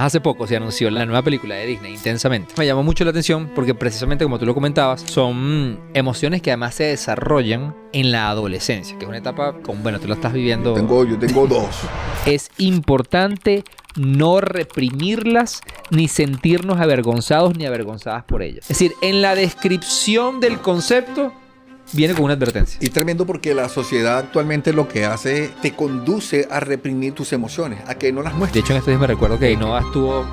Hace poco se anunció la nueva película de Disney, Intensamente. Me llamó mucho la atención porque precisamente como tú lo comentabas, son emociones que además se desarrollan en la adolescencia, que es una etapa, como, bueno, tú la estás viviendo. Yo tengo dos. Es importante no reprimirlas ni sentirnos avergonzados ni avergonzadas por ellas. Es decir, en la descripción del concepto viene con una advertencia. Y tremendo porque la sociedad actualmente lo que hace te conduce a reprimir tus emociones, a que no las De muestres. hecho, en estos días me recuerdo que Ainhoa tuvo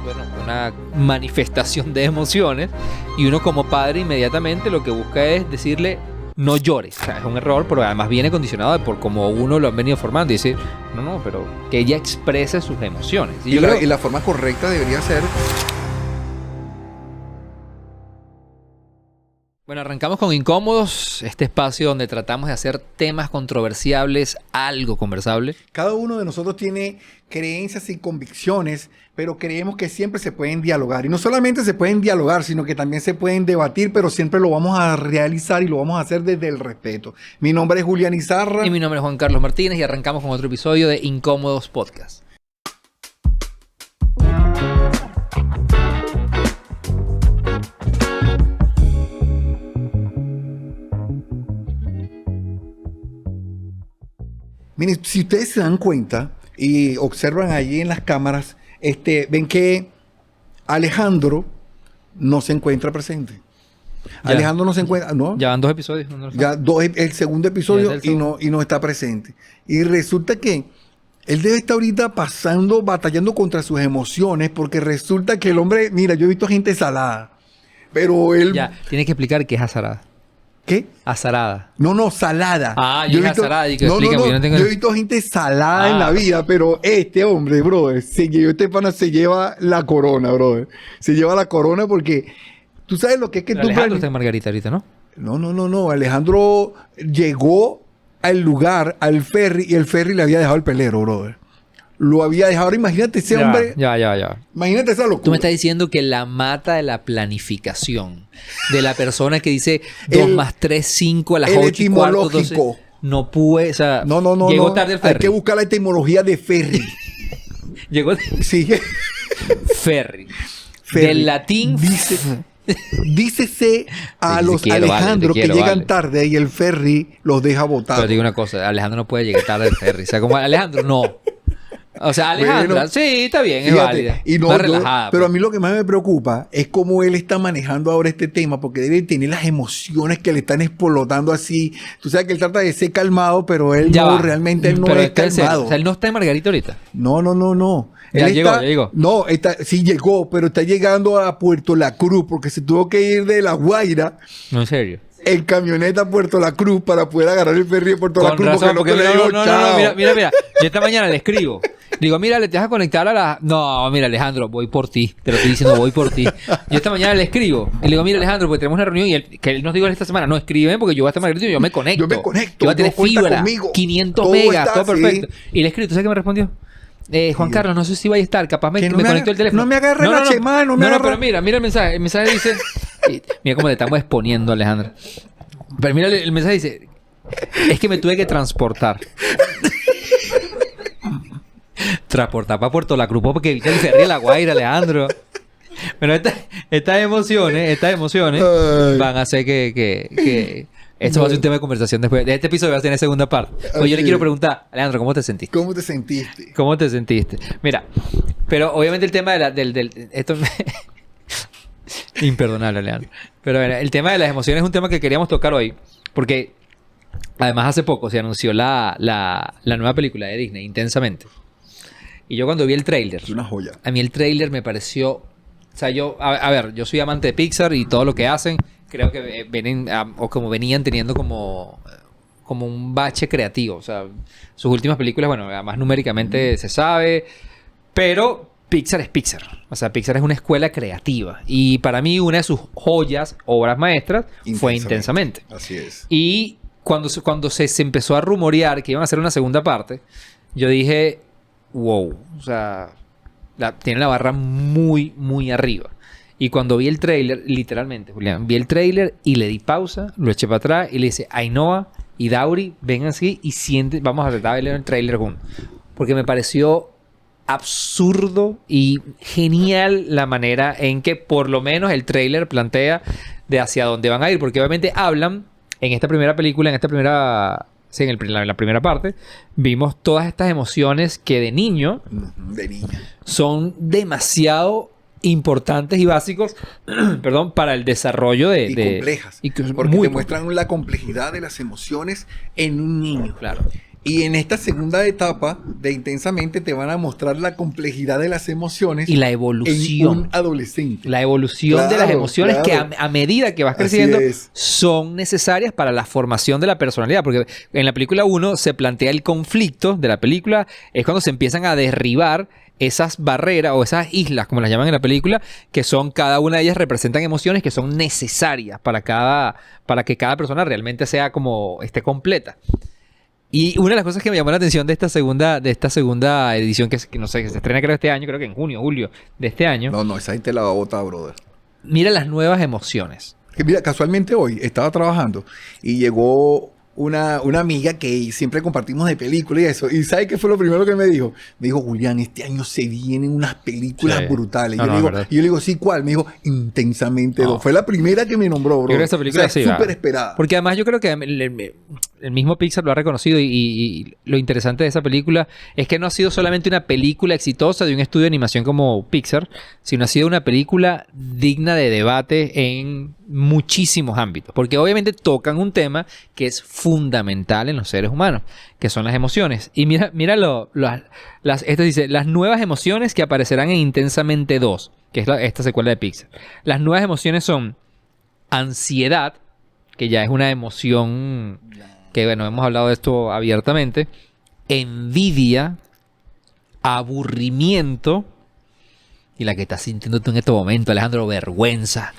una manifestación de emociones y uno como padre inmediatamente lo que busca es decirle no llores. O sea, es un error, pero además viene condicionado por cómo uno lo han venido formando y decir, no, pero que ella exprese sus emociones. Y la forma correcta debería ser... Bueno, arrancamos con Incómodos, este espacio donde tratamos de hacer temas controversiables algo conversable. Cada uno de nosotros tiene creencias y convicciones, pero creemos que siempre se pueden dialogar. Y no solamente se pueden dialogar, sino que también se pueden debatir, pero siempre lo vamos a realizar y lo vamos a hacer desde el respeto. Mi nombre es Julián Izarra. Y mi nombre es Juan Carlos Martínez y arrancamos con otro episodio de Incómodos Podcast. Miren, si ustedes se dan cuenta y observan allí en las cámaras, ven que Alejandro no se encuentra presente. Ya. Alejandro no se encuentra, ¿no? Ya van 2 episodios. ¿No? Ya el segundo episodio y no está presente. Y resulta que él debe estar ahorita batallando contra sus emociones, porque resulta que el hombre, mira, yo he visto gente salada, pero él... Ya, tiene que explicar qué es azarada. ¿Qué? Azarada. No, salada. Yo he visto azarada. Y que explica, yo he visto gente salada en la vida, pero este hombre, brother, este pana se lleva la corona, brother. Se lleva la corona porque tú sabes lo que es que Pero tú... Alejandro está en Margarita ahorita, ¿no? No. Alejandro llegó al lugar, al ferry, y el ferry le había dejado el pelero, brother. Lo había dejado. Ahora imagínate ese hombre. Ya. Imagínate esa locura. Tú me estás diciendo que la mata de la planificación, de la persona que dice 2 más 3, 5 a las 8 y cuarto, 12, no pude, o sea, llegó tarde el ferry. Hay que buscar la etimología de ferry. Llegó Sí. ferry. Del latín. Dícese a los quiero, Alejandro vale, que llegan tarde y el ferry los deja botados. Pero digo una cosa, Alejandro no puede llegar tarde al ferry. O sea, como Alejandro, no. O sea, Alejandra, bueno, sí, está bien, fíjate, es válida. Y no, más relajada. Pero a mí lo que más me preocupa es cómo él está manejando ahora este tema, porque debe tener las emociones que le están explotando así. Tú sabes que él trata de ser calmado, pero él realmente él no es calmado. O sea, él no está en Margarita ahorita. No. Ya llegó. No, sí llegó, pero está llegando a Puerto La Cruz porque se tuvo que ir de La Guaira. No, en serio. En camioneta a Puerto La Cruz para poder agarrar el ferry de Puerto La Cruz. Razón, porque le digo, mira. Yo esta mañana le escribo. Digo, mira, le te vas a conectar a la... No, mira, Alejandro, voy por ti. Te lo estoy diciendo, voy por ti. Yo esta mañana le escribo. Y le digo, mira, Alejandro, porque tenemos una reunión y que él nos dijo esta semana, no, escriben porque yo voy a estar Margarita y yo me conecto. Yo voy a tener fibra, 500 todo megas, está, todo perfecto. Sí. Y le escribo, ¿tú sabes qué me respondió? Juan Carlos, no sé si vaya a estar, capaz me conectó el teléfono. No me agarre la chema, no me agarre. No, pero mira el mensaje. El mensaje dice... Mira cómo le estamos exponiendo a Alejandro. Pero mira, el mensaje dice... Es que me tuve que transportar. Transportar para Puerto La Cruz porque viste el ferry de La Guaira, Alejandro. Pero estas emociones van a hacer que esto va a ser un tema de conversación después. De este episodio va a tener segunda parte. Oye, yo le quiero preguntar, Alejandro, ¿cómo te sentiste? ¿Cómo te sentiste? Mira, pero obviamente el tema esto imperdonable, Alejandro. Pero bueno, el tema de las emociones es un tema que queríamos tocar hoy. Porque además hace poco se anunció la nueva película de Disney, Intensamente. Y yo cuando vi el tráiler... Es una joya. A mí el tráiler me pareció... O sea, yo... A ver, yo soy amante de Pixar y todo lo que hacen. Creo que venían teniendo como un bache creativo. O sea, sus últimas películas, bueno, además numéricamente se sabe. Pero Pixar es Pixar. O sea, Pixar es una escuela creativa. Y para mí una de sus joyas, obras maestras, fue Intensamente. Así es. Y cuando se empezó a rumorear que iban a hacer una segunda parte, yo dije... Wow, o sea, tiene la barra muy, muy arriba. Y cuando vi el tráiler, literalmente, Julián, vi el tráiler y le di pausa, lo eché para atrás y le dije, Ainhoa y Dauri, vengan así y sienten, vamos a tratar de ver el tráiler juntos. Porque me pareció absurdo y genial la manera en que por lo menos el tráiler plantea de hacia dónde van a ir. Porque obviamente hablan en esta primera película, sí, en la primera parte, vimos todas estas emociones que de niño De niña. son demasiado importantes y básicos perdón, para el desarrollo Y complejas. y que es porque muy te muestran la complejidad de las emociones en un niño. claro. Y en esta segunda etapa de Intensamente te van a mostrar la complejidad de las emociones Y la en evolución. un adolescente. La evolución de las Claro, emociones que claro. a medida que vas Así creciendo es. son necesarias para la formación de la personalidad. Porque en la película 1 se plantea el conflicto de la película. Es cuando se empiezan a derribar esas barreras o esas islas, como las llaman en la película, que son, cada una de ellas representan emociones que son necesarias para que cada persona realmente sea como esté completa. Y una de las cosas que me llamó la atención de esta segunda edición, que no sé, que se estrena creo este año, creo que en junio, julio de este año. No, esa gente la va a botar, brother. Mira las nuevas emociones. Que mira, casualmente hoy estaba trabajando y llegó una amiga que siempre compartimos de películas y eso. ¿Y sabe qué fue lo primero que me dijo? Me dijo, Julián, este año se vienen unas películas Sí. brutales. No, Yo no, le es digo, verdad. y yo le digo, sí, ¿cuál? Me dijo, Intensamente No. 2. Fue la primera que me nombró, bro. Yo creo que esa película o sea, sí es va. súper esperada. Porque además yo creo que el mismo Pixar lo ha reconocido y lo interesante de esa película es que no ha sido solamente una película exitosa de un estudio de animación como Pixar, sino ha sido una película digna de debate en muchísimos ámbitos. Porque obviamente tocan un tema que es fundamental en los seres humanos, que son las emociones. Y mira esto dice, las nuevas emociones que aparecerán en Intensamente 2, que es esta secuela de Pixar. Las nuevas emociones son ansiedad, que ya es una emoción que, bueno, hemos hablado de esto abiertamente, envidia, aburrimiento, y la que estás sintiendo tú en este momento, Alejandro, vergüenza.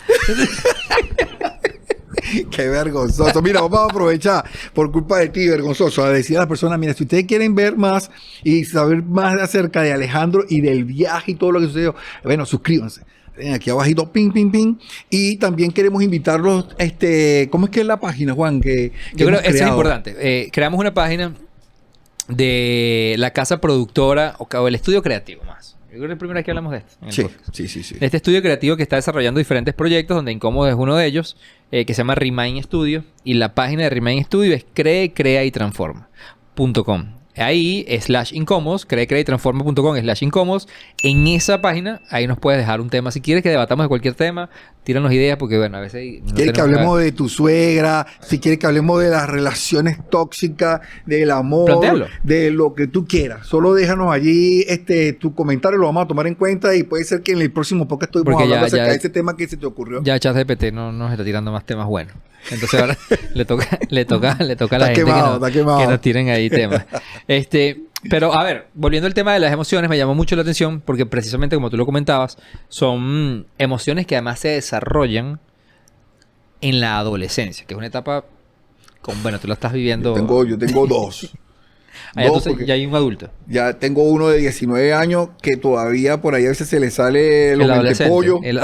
Qué vergonzoso. Mira, vamos a aprovechar por culpa de ti, vergonzoso, a decir a las personas, mira, si ustedes quieren ver más y saber más acerca de Alejandro y del viaje y todo lo que sucedió, bueno, suscríbanse. Aquí abajito, ping, ping, ping. Y también queremos invitarlos, ¿cómo es que es la página, Juan? Que Yo creo hemos que eso es creado? importante. Creamos una página de la casa productora o el estudio creativo más. Yo creo que es la primera vez que hablamos de esto. En el Sí, podcast. sí. De este estudio creativo que está desarrollando diferentes proyectos, donde Incómodo es uno de ellos, que se llama Remind Studio. Y la página de Remind Studio es cree, crea y transforma.com. Ahí, /incómodos, crea y transforma.com /incómodos. En esa página, ahí nos puedes dejar un tema. Si quieres que debatamos de cualquier tema, tíranos ideas, porque bueno, a veces... no ¿Quieres que tenemos hablemos de tu suegra? Si quieres que hablemos de las relaciones tóxicas, del amor, Plantéalo. de lo que tú quieras. Solo déjanos allí tu comentario, lo vamos a tomar en cuenta y puede ser que en el próximo podcast estuvimos Porque hablando ya- acerca de ese tema que se te ocurrió. Ya ChatGPT no nos está tirando más temas buenos. Entonces ahora le toca a la Está gente quemado, está que quemado. nos tiren ahí temas. Pero a ver, volviendo al tema de las emociones, me llamó mucho la atención porque precisamente como tú lo comentabas, son emociones que además se desarrollan en la adolescencia, que es una etapa bueno, tú lo estás viviendo. Yo tengo dos. Allá Dos, tú porque ya hay un adulto. ya tengo uno de 19 años que todavía por ahí a veces se le sale El los adolescente, pollo, el-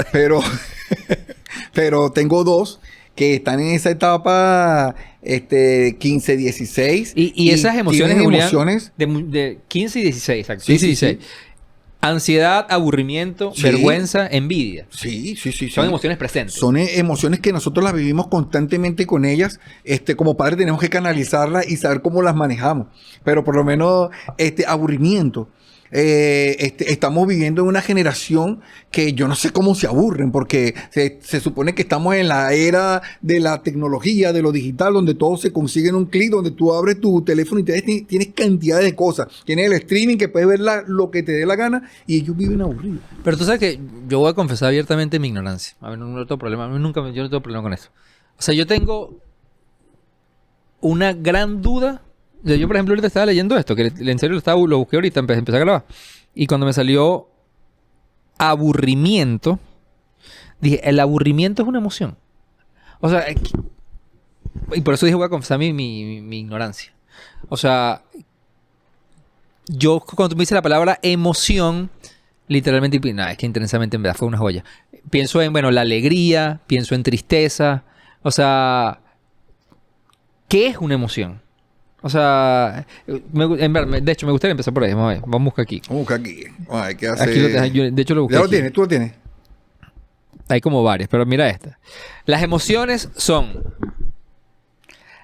pero tengo dos que están en esa etapa 15, 16. Y esas emociones, tienen Julián, emociones. de 15 y 16, exacto. Sí, 15 y sí, 16. Ansiedad, aburrimiento, Sí. vergüenza, envidia. Sí. Son emociones presentes. Son emociones que nosotros las vivimos constantemente con ellas. Como padres tenemos que canalizarlas y saber cómo las manejamos. Pero por lo menos aburrimiento. Estamos viviendo en una generación que yo no sé cómo se aburren, porque se supone que estamos en la era de la tecnología, de lo digital, donde todo se consigue en un clic, donde tú abres tu teléfono y tienes cantidades de cosas. Tienes el streaming que puedes ver lo que te dé la gana y ellos viven aburridos. Pero tú sabes que yo voy a confesar abiertamente mi ignorancia. A ver, no tengo problema. A mí yo no tengo problema con eso. O sea, yo tengo una gran duda. O sea, yo, por ejemplo, ahorita estaba leyendo esto, que en serio lo busqué ahorita, empecé a grabar. Y cuando me salió aburrimiento, dije, el aburrimiento es una emoción. O sea, y por eso dije, voy a confesar mi ignorancia. O sea, yo cuando tú me dices la palabra emoción, literalmente, nada, es que intensamente en verdad fue una joya. Pienso en, bueno, la alegría, pienso en tristeza. O sea, ¿qué es una emoción? O sea, de hecho, me gustaría empezar por ahí. Vamos a ver. Vamos a buscar aquí. Vamos a buscar aquí. Hay que hacer... Aquí de hecho, lo busqué ¿Ya lo aquí. tienes? ¿Tú lo tienes? Hay como varias, pero mira esta. Las emociones son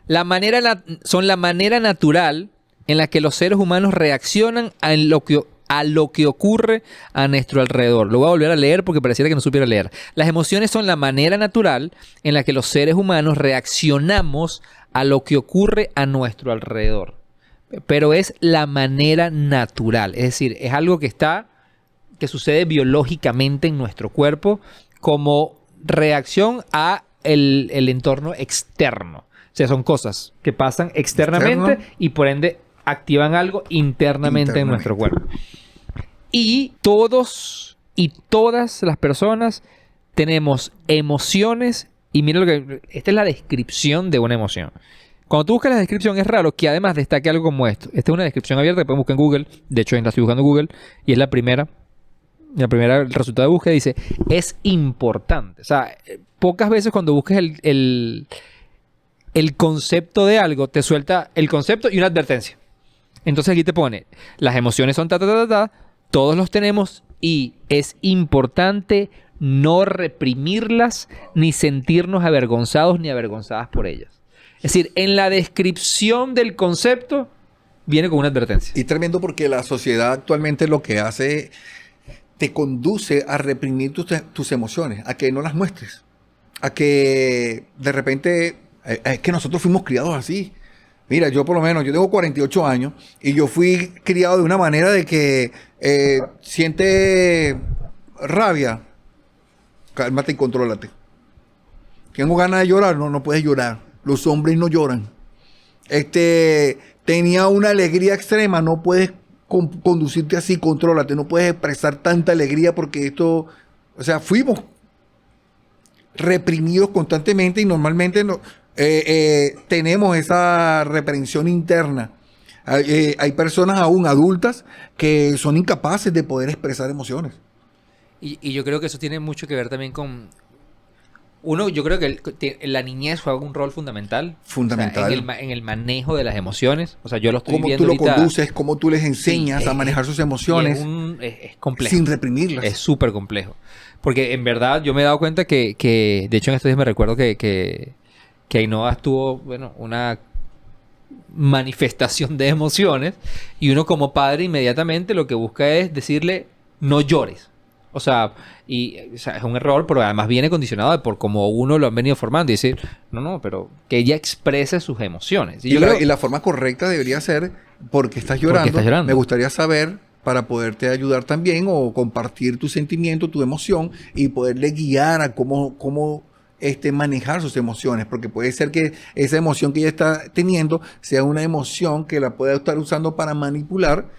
la manera natural en la que los seres humanos reaccionan a lo que ocurre a nuestro alrededor. Lo voy a volver a leer porque pareciera que no supiera leer. Las emociones son la manera natural en la que los seres humanos reaccionamos a lo que ocurre a nuestro alrededor. Pero es la manera natural. Es decir, es algo que sucede biológicamente en nuestro cuerpo como reacción a el entorno externo. O sea, son cosas que pasan externamente y por ende activan algo internamente en nuestro cuerpo. Y todos y todas las personas tenemos emociones. Y mira esta es la descripción de una emoción. Cuando tú buscas la descripción es raro que además destaque algo como esto. Esta es una descripción abierta que pueden buscar en Google. De hecho, la estoy buscando en Google y es la primera. El resultado de búsqueda dice, es importante. O sea, pocas veces cuando busques el concepto de algo, te suelta el concepto y una advertencia. Entonces aquí te pone, las emociones son todos los tenemos y es importante no reprimirlas ni sentirnos avergonzados ni avergonzadas por ellas. Es decir, en la descripción del concepto viene con una advertencia. Y tremendo porque la sociedad actualmente lo que hace te conduce a reprimir tus emociones, a que no las muestres, a que de repente, es que nosotros fuimos criados así. Mira, yo por lo menos, yo tengo 48 años y yo fui criado de una manera de que siente rabia, cálmate y contrólate. Tengo ganas de llorar, no puedes llorar. Los hombres no lloran. Tenía una alegría extrema, no puedes conducirte así, contrólate, no puedes expresar tanta alegría porque esto, o sea, fuimos reprimidos constantemente y normalmente tenemos esa reprensión interna. Hay personas aún adultas que son incapaces de poder expresar emociones. Y yo creo que eso tiene mucho que ver también con... yo creo que la niñez juega un rol fundamental. Fundamental. O sea, en el manejo de las emociones. O sea, yo lo estoy Cómo viendo tú lo ahorita. conduces, cómo tú les enseñas a manejar sus emociones. Es complejo. Sin reprimirlas. Es súper complejo. Porque en verdad yo me he dado cuenta que de hecho en estos días me recuerdo que Ainhoa tuvo, bueno, una manifestación de emociones y uno como padre inmediatamente lo que busca es decirle no llores. O sea, es un error, pero además viene condicionado por cómo uno lo han venido formando y decir, no, pero que ella exprese sus emociones. Y la forma correcta debería ser porque estás llorando. Me gustaría saber para poderte ayudar también o compartir tu sentimiento, tu emoción y poderle guiar a cómo manejar sus emociones, porque puede ser que esa emoción que ella está teniendo sea una emoción que la pueda estar usando para manipular,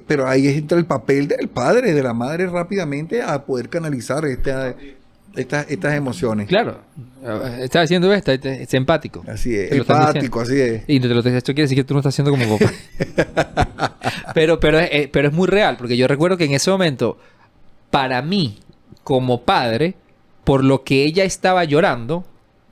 pero ahí entra el papel del padre, de la madre rápidamente a poder canalizar estas emociones. Claro, estás haciendo es empático. Así es, empático, así es. Y esto quiere decir que tú no estás haciendo como papá. pero es muy real, porque yo recuerdo que en ese momento, para mí, como padre, por lo que ella estaba llorando,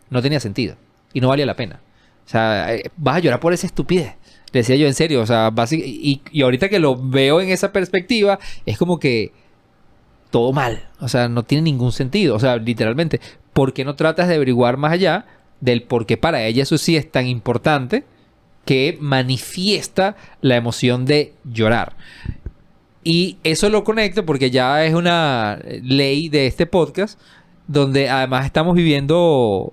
no tenía sentido. Y no valía la pena. O sea, vas a llorar por esa estupidez. Le decía yo en serio. O sea, y ahorita que lo veo en esa perspectiva, es como que todo mal. O sea, no tiene ningún sentido. O sea, literalmente, ¿por qué no tratas de averiguar más allá del por qué para ella eso sí es tan importante que manifiesta la emoción de llorar? Y eso lo conecto porque ya es una ley de este podcast, donde además estamos viviendo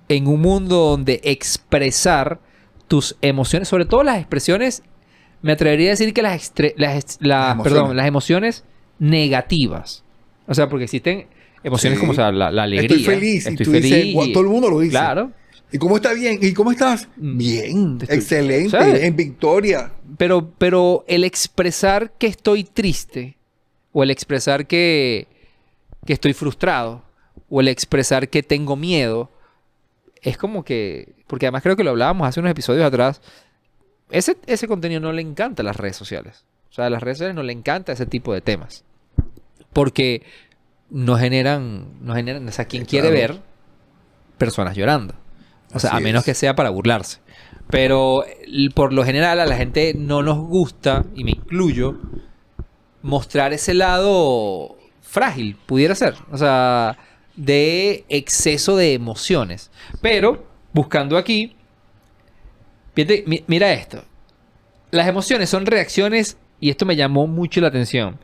en un mundo donde expresar tus emociones, sobre todo las expresiones, me atrevería a decir que las emociones negativas. O sea, porque existen emociones como, o sea, la alegría. Estoy feliz. Estoy feliz. Dices, todo el mundo lo dice. Claro. ¿Y cómo está bien? ¿Y cómo estás? Bien. Excelente. ¿Sabes? En victoria. Pero el expresar que estoy triste, o el expresar que estoy frustrado, o el expresar que tengo miedo, es como que... Porque además creo que lo hablábamos hace unos episodios atrás. Ese contenido no le encanta a las redes sociales. O sea, a las redes sociales no le encanta ese tipo de temas. Porque no generan... O sea, ¿quién quiere ver personas llorando? O sea, Así a menos es. que sea para burlarse. Pero por lo general a la gente no nos gusta, y me incluyo, mostrar ese lado frágil, pudiera ser. O sea, de exceso de emociones. Pero, buscando aquí, mira esto. Las emociones son reacciones, y esto me llamó mucho la atención,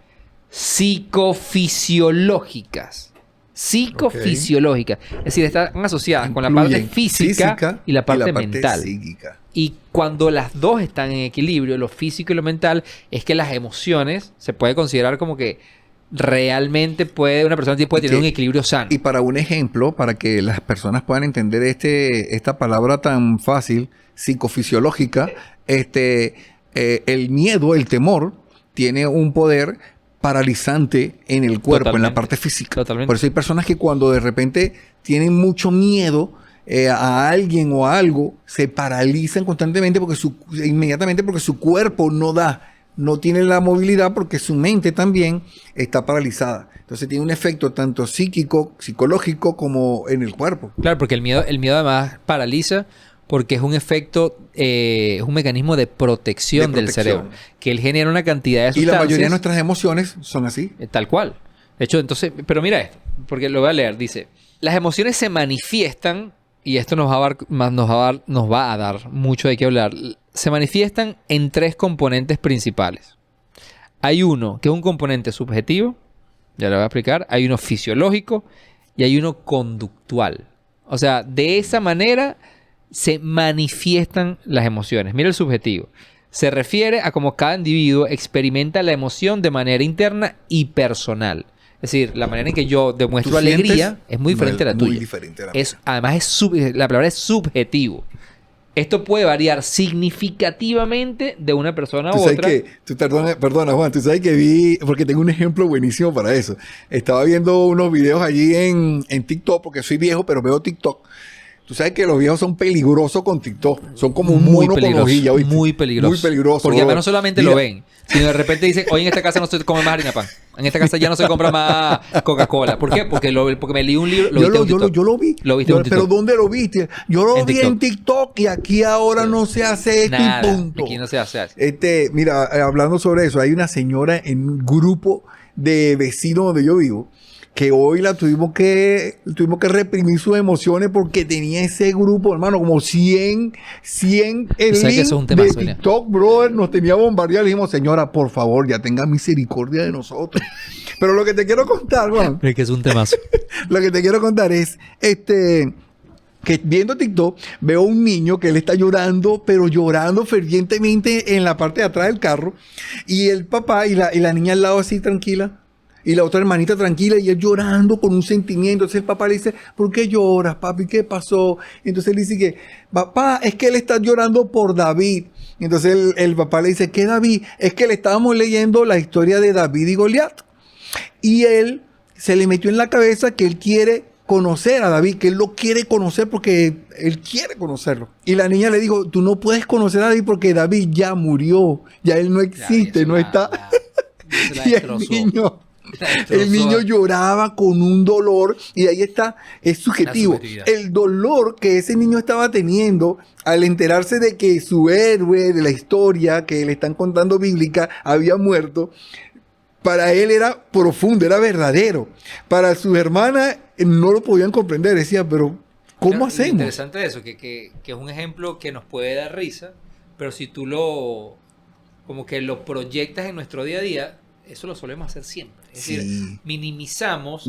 psicofisiológicas. Psicofisiológicas. Es decir, están asociadas con la parte Incluyen física y la parte mental. psíquica. Y cuando las dos están en equilibrio, lo físico y lo mental, es que las emociones se puede considerar como que realmente una persona puede tener un equilibrio sano. Y para un ejemplo, para que las personas puedan entender esta palabra tan fácil, psicofisiológica, el miedo, el temor, tiene un poder paralizante en el cuerpo, Totalmente. en la parte física. Totalmente. Por eso hay personas que cuando de repente tienen mucho miedo a alguien o a algo, se paralizan constantemente inmediatamente porque su cuerpo no tiene la movilidad porque su mente también está paralizada. Entonces tiene un efecto tanto psicológico como en el cuerpo. Claro, porque el miedo además paraliza porque es un efecto, es un mecanismo de protección del cerebro. Que él genera una cantidad de sustancias. Y la mayoría de nuestras emociones son así. Tal cual. De hecho, entonces, pero mira esto, porque lo voy a leer. Dice, las emociones se manifiestan, y esto nos va a dar mucho de qué hablar, se manifiestan en 3 componentes principales. Hay uno que es un componente subjetivo, ya lo voy a explicar. Hay uno fisiológico y hay uno conductual. O sea, de esa manera se manifiestan las emociones. Mira el subjetivo. Se refiere a cómo cada individuo experimenta la emoción de manera interna y personal. Es decir, la manera en que yo demuestro alegría es muy diferente a la tuya. Muy diferente a la mía. Además, la palabra es subjetivo. Esto puede variar significativamente de una persona a Tú sabes otra. perdona Juan, tú sabes que vi, porque tengo un ejemplo buenísimo para eso. Estaba viendo unos videos allí en TikTok, porque soy viejo, pero veo TikTok. Tú sabes que los viejos son peligrosos con TikTok. Son como un mono con hojilla, ¿oíste? Muy peligroso. Muy peligroso. Porque además no solamente Mira, lo ven, sino de repente dicen, hoy en esta casa no se come más harina pan. En esta casa ya no se compra más Coca-Cola. ¿Por qué? Porque me leí un libro. Yo lo vi. Lo viste en TikTok. ¿Pero dónde lo viste? Yo lo En vi TikTok. en TikTok y aquí ahora no se hace esto Nada, y punto. aquí no se hace así. Mira, hablando sobre eso, hay una señora en un grupo de vecinos donde yo vivo que hoy tuvimos que reprimir sus emociones porque tenía ese grupo, hermano, como 100 el Sé que link eso es un tema de suyo. TikTok, brother, nos tenía bombardeado. Le dijimos, señora, por favor, ya tenga misericordia de nosotros. Pero lo que te quiero contar, Juan, Es que es un temazo. lo que te quiero contar es, que viendo TikTok veo un niño que él está llorando, pero llorando fervientemente en la parte de atrás del carro, y el papá y la niña al lado así tranquila, y la otra hermanita tranquila, y él llorando con un sentimiento. Entonces el papá le dice, ¿por qué lloras, papi? ¿Qué pasó? Entonces él dice que, papá, es que él está llorando por David. Entonces el papá le dice, ¿qué David? Es que le estábamos leyendo la historia de David y Goliat. Y él se le metió en la cabeza que él quiere conocer a David, que él lo quiere conocer porque él quiere conocerlo. Y la niña le dijo, tú no puedes conocer a David porque David ya murió, ya él no existe, no está. Y el niño lloraba con un dolor, y ahí está, es subjetivo. subjetividad. El dolor que ese niño estaba teniendo al enterarse de que su héroe de la historia que le están contando bíblica había muerto, para él era profundo, era verdadero. Para sus hermanas no lo podían comprender, decían, pero ¿cómo hacemos? Interesante eso, que es un ejemplo que nos puede dar risa, pero si tú como que lo proyectas en nuestro día a día, eso lo solemos hacer siempre. Es decir, minimizamos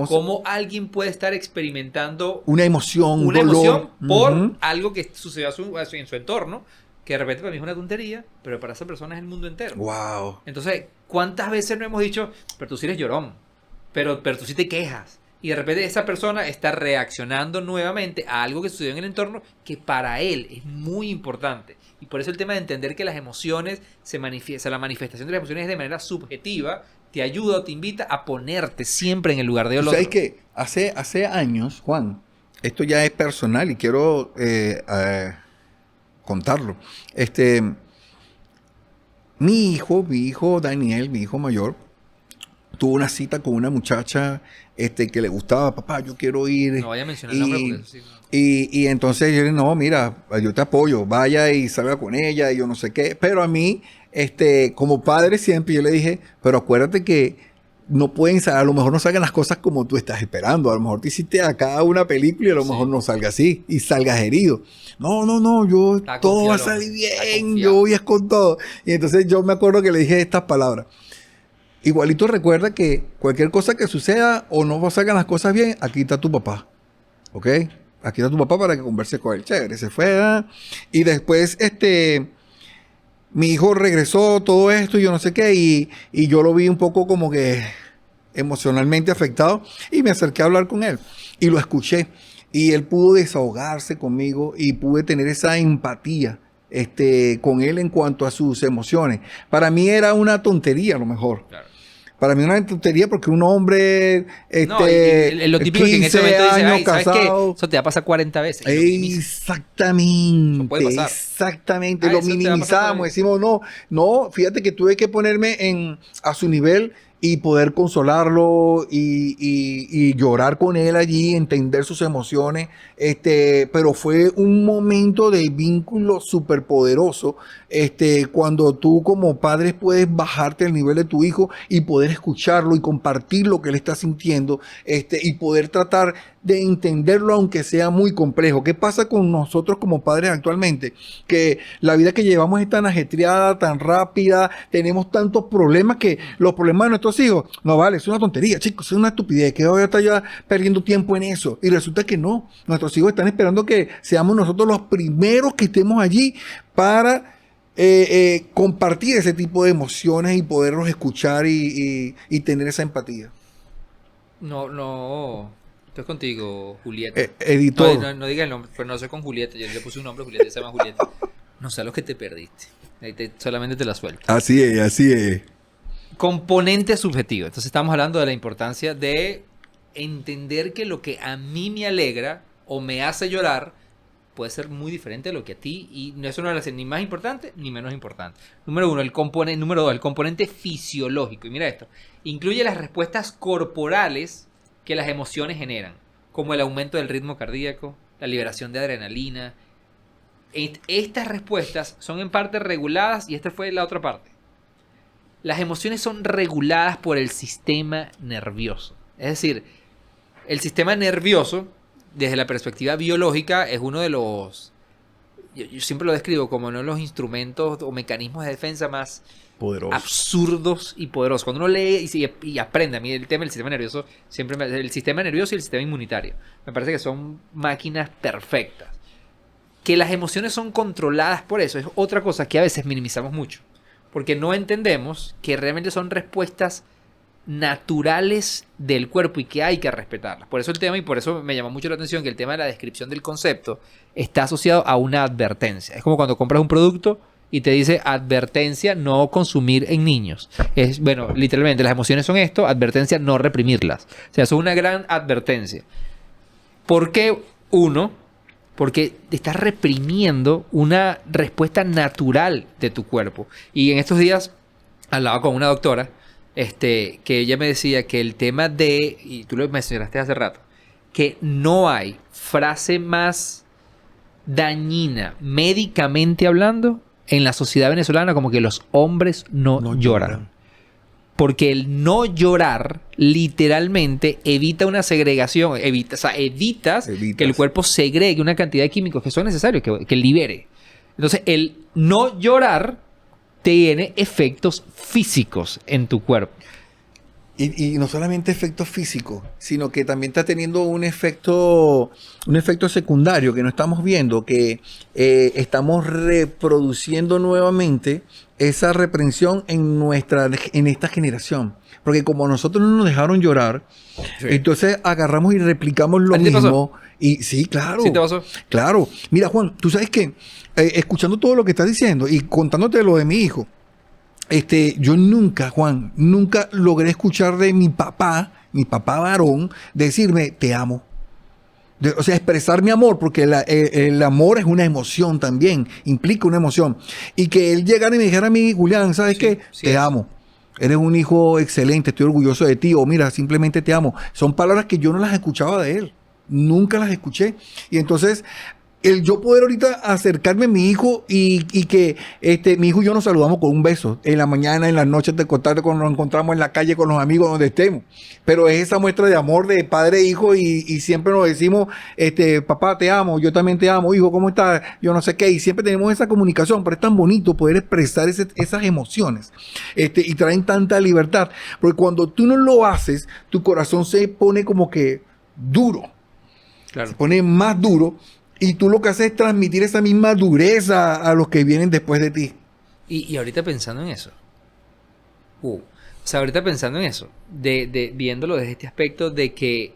cómo alguien puede estar experimentando una emoción, una dolor. emoción por Ujú. algo que sucedió en su entorno, que de repente para mí es una tontería, pero para esa persona es el mundo entero. Wow. Entonces, ¿cuántas veces no hemos dicho, pero tú sí eres llorón, pero tú sí te quejas? Y de repente esa persona está reaccionando nuevamente a algo que sucedió en el entorno que para él es muy importante. Y por eso el tema de entender que las emociones la manifestación de las emociones de manera subjetiva, te ayuda o te invita a ponerte siempre en el lugar de otro. ¿Sabes qué? Hace años, Juan, esto ya es personal y quiero contarlo. Mi hijo Daniel, mi hijo mayor, tuvo una cita con una muchacha que le gustaba, papá, yo quiero ir. No vaya a mencionar el nombre porque sí, no. Y entonces yo le dije, no, mira, yo te apoyo, vaya y salga con ella y yo no sé qué. Pero a mí, como padre siempre, yo le dije, pero acuérdate que no pueden, a lo mejor no salgan las cosas como tú estás esperando. A lo mejor te hiciste acá una película y a lo mejor no salga así y salgas herido. No, yo Está todo va a confiado, salir está bien, confiado. yo voy a ir con todo. Y entonces yo me acuerdo que le dije estas palabras. Igualito recuerda que cualquier cosa que suceda o no salgan las cosas bien, aquí está tu papá. ¿Ok? Aquí está tu papá para que converse con él. Chévere, se fue. Y después, mi hijo regresó, todo esto, y yo no sé qué, y yo lo vi un poco como que emocionalmente afectado, y me acerqué a hablar con él, y lo escuché, y él pudo desahogarse conmigo, y pude tener esa empatía, con él en cuanto a sus emociones. Para mí era una tontería, a lo mejor. Claro. Para mí una tontería porque un hombre, No, y lo típico es que en ese 15 momento dice, años ay, ¿sabes qué? casado. Eso te va a pasar 40 veces. Y lo minimiza. Exactamente, Eso puede pasar. exactamente. Ah, Lo eso te va a pasar minimizamos, también. decimos, no, fíjate que tuve que ponerme a su nivel y poder consolarlo y llorar con él allí, entender sus emociones. Pero fue un momento de vínculo súper poderoso, cuando tú como padre puedes bajarte al nivel de tu hijo y poder escucharlo y compartir lo que él está sintiendo, y poder tratar de entenderlo aunque sea muy complejo. ¿Qué pasa con nosotros como padres actualmente? Que la vida que llevamos es tan ajetreada, tan rápida, tenemos tantos problemas que los problemas de nuestros hijos, no vale, es una tontería, chicos, es una estupidez, que voy a estar ya perdiendo tiempo en eso. Y resulta que no, nuestros hijos están esperando que seamos nosotros los primeros que estemos allí para compartir ese tipo de emociones y poderlos escuchar y tener esa empatía. No. Estoy contigo, Julieta. Editor. No diga el nombre, pero no sé con Julieta. Yo le puse un nombre, Julieta, se llama Julieta. No sé lo que te perdiste. Solamente te la suelto. Así es, así es. Componente subjetivo. Entonces estamos hablando de la importancia de entender que lo que a mí me alegra o me hace llorar puede ser muy diferente de lo que a ti, y eso no es ni más importante ni menos importante. Número dos, el componente fisiológico. Y mira esto, incluye las respuestas corporales que las emociones generan, como el aumento del ritmo cardíaco, la liberación de adrenalina. Estas respuestas son en parte reguladas, y esta fue la otra parte. Las emociones son reguladas por el sistema nervioso. Es decir, el sistema nervioso, desde la perspectiva biológica, es uno de los... Yo siempre lo describo como uno de los instrumentos o mecanismos de defensa más Poderoso. absurdos y poderosos. Cuando uno lee y aprende, a mí el tema del sistema nervioso, el sistema nervioso y el sistema inmunitario, me parece que son máquinas perfectas. Que las emociones son controladas por eso es otra cosa que a veces minimizamos mucho, porque no entendemos que realmente son respuestas naturales del cuerpo y que hay que respetarlas. Por eso el tema, y por eso me llama mucho la atención que el tema de la descripción del concepto está asociado a una advertencia. Es como cuando compras un producto y te dice advertencia, no consumir en niños. Bueno, literalmente las emociones son esto, advertencia, no reprimirlas. O sea, eso es una gran advertencia. ¿Por qué? Porque te estás reprimiendo una respuesta natural de tu cuerpo. Y en estos días hablaba con una doctora, que ella me decía que el tema y tú lo mencionaste hace rato, que no hay frase más dañina médicamente hablando en la sociedad venezolana como que los hombres no lloran. Porque el no llorar literalmente evita una segregación, evitas que el cuerpo segregue una cantidad de químicos que son necesarios, que libere. Entonces, el no llorar tiene efectos físicos en tu cuerpo. Y no solamente efectos físicos, sino que también está teniendo un efecto secundario que no estamos viendo, que estamos reproduciendo nuevamente esa reprensión en esta generación. Porque como nosotros no nos dejaron llorar, sí, entonces agarramos y replicamos lo mismo. Pasó? Y sí, claro. ¿Sí te pasó? Claro. Mira, Juan, tú sabes que escuchando todo lo que estás diciendo y contándote lo de mi hijo, yo nunca logré escuchar de mi papá varón, decirme, te amo. O sea, expresar mi amor, porque el amor es una emoción también, implica una emoción. Y que él llegara y me dijera a mí, Julián, ¿sabes qué? Sí, te amo. eres un hijo excelente, estoy orgulloso de ti, o mira, simplemente te amo. Son palabras que yo no las escuchaba de él, nunca las escuché. Y entonces, el yo poder ahorita acercarme a mi hijo y que mi hijo y yo nos saludamos con un beso, en la mañana, en la noche, de contar cuando nos encontramos en la calle con los amigos, donde estemos. Pero es esa muestra de amor de padre e hijo y siempre nos decimos, papá, te amo, yo también te amo, hijo, ¿cómo estás? Yo no sé qué, y siempre tenemos esa comunicación, pero es tan bonito poder expresar esas emociones y traen tanta libertad, porque cuando tú no lo haces, tu corazón se pone como que duro, Claro. se pone más duro, y tú lo que haces es transmitir esa misma dureza a los que vienen después de ti. Y ahorita pensando en eso. O sea, ahorita pensando en eso. Viéndolo desde este aspecto de que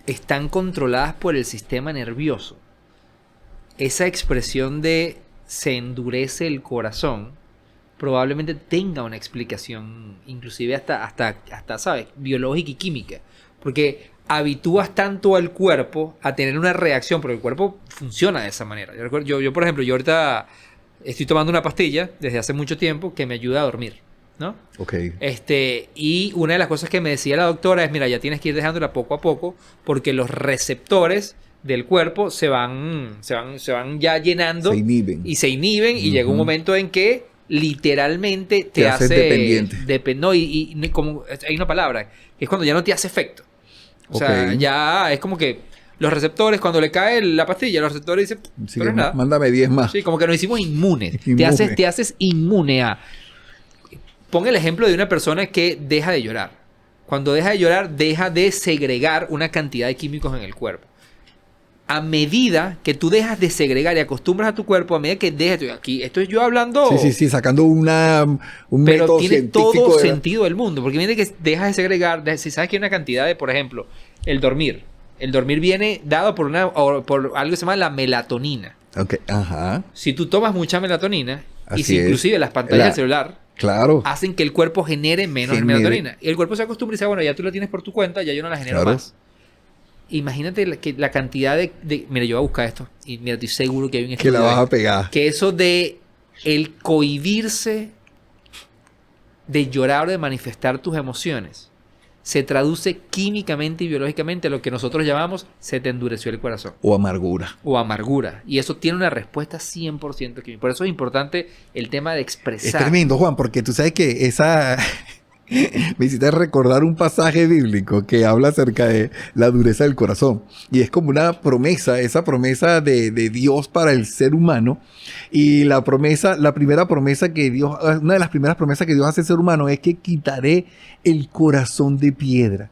están controladas por el sistema nervioso. Esa expresión de se endurece el corazón probablemente tenga una explicación, inclusive hasta ¿sabes? Biológica y química. Porque habitúas tanto al cuerpo a tener una reacción, porque el cuerpo funciona de esa manera. Yo, por ejemplo, yo ahorita estoy tomando una pastilla desde hace mucho tiempo que me ayuda a dormir, ¿no? Ok. Y una de las cosas que me decía la doctora es, mira, ya tienes que ir dejándola poco a poco porque los receptores del cuerpo se van ya llenando. Se inhiben. Y se inhiben y llega un momento en que literalmente te hace dependiente. No, y como hay una palabra que es cuando ya no te hace efecto. O sea, ya es como que los receptores, cuando le cae la pastilla, los receptores dicen, Sí, pero es nada. mándame 10 más. Sí, como que nos hicimos inmunes. Inmune. Te haces inmune a... Pon el ejemplo de una persona que deja de llorar. Cuando deja de llorar, deja de segregar una cantidad de químicos en el cuerpo. A medida que tú dejas de segregar y acostumbras a tu cuerpo, a medida que dejas... Aquí, esto es yo hablando... Sí, sacando un pero método tiene científico. todo sentido del mundo. Porque viene que dejas de segregar... Si sabes que hay una cantidad de, por ejemplo, el dormir. El dormir viene dado por algo que se llama la melatonina. Ok, ajá. Si tú tomas mucha melatonina, Así y si es. inclusive las pantallas del celular... Claro. hacen que el cuerpo genere menos melatonina. Y el cuerpo se acostumbra y dice, bueno, ya tú la tienes por tu cuenta, ya yo no la genero más. Imagínate la cantidad de... Mira, yo voy a buscar esto. Y mira, estoy seguro que hay un estudio. Que la vas a pegar. Que eso de el cohibirse de llorar o de manifestar tus emociones se traduce químicamente y biológicamente a lo que nosotros llamamos se te endureció el corazón. O amargura. O amargura. Y eso tiene una respuesta 100% química. Por eso es importante el tema de expresar. Es tremendo, Juan, porque tú sabes que esa... me hiciste recordar un pasaje bíblico que habla acerca de la dureza del corazón. Y es como una promesa, esa promesa de Dios para el ser humano. Y la primera promesa que Dios, una de las primeras promesas que Dios hace al ser humano es que quitaré el corazón de piedra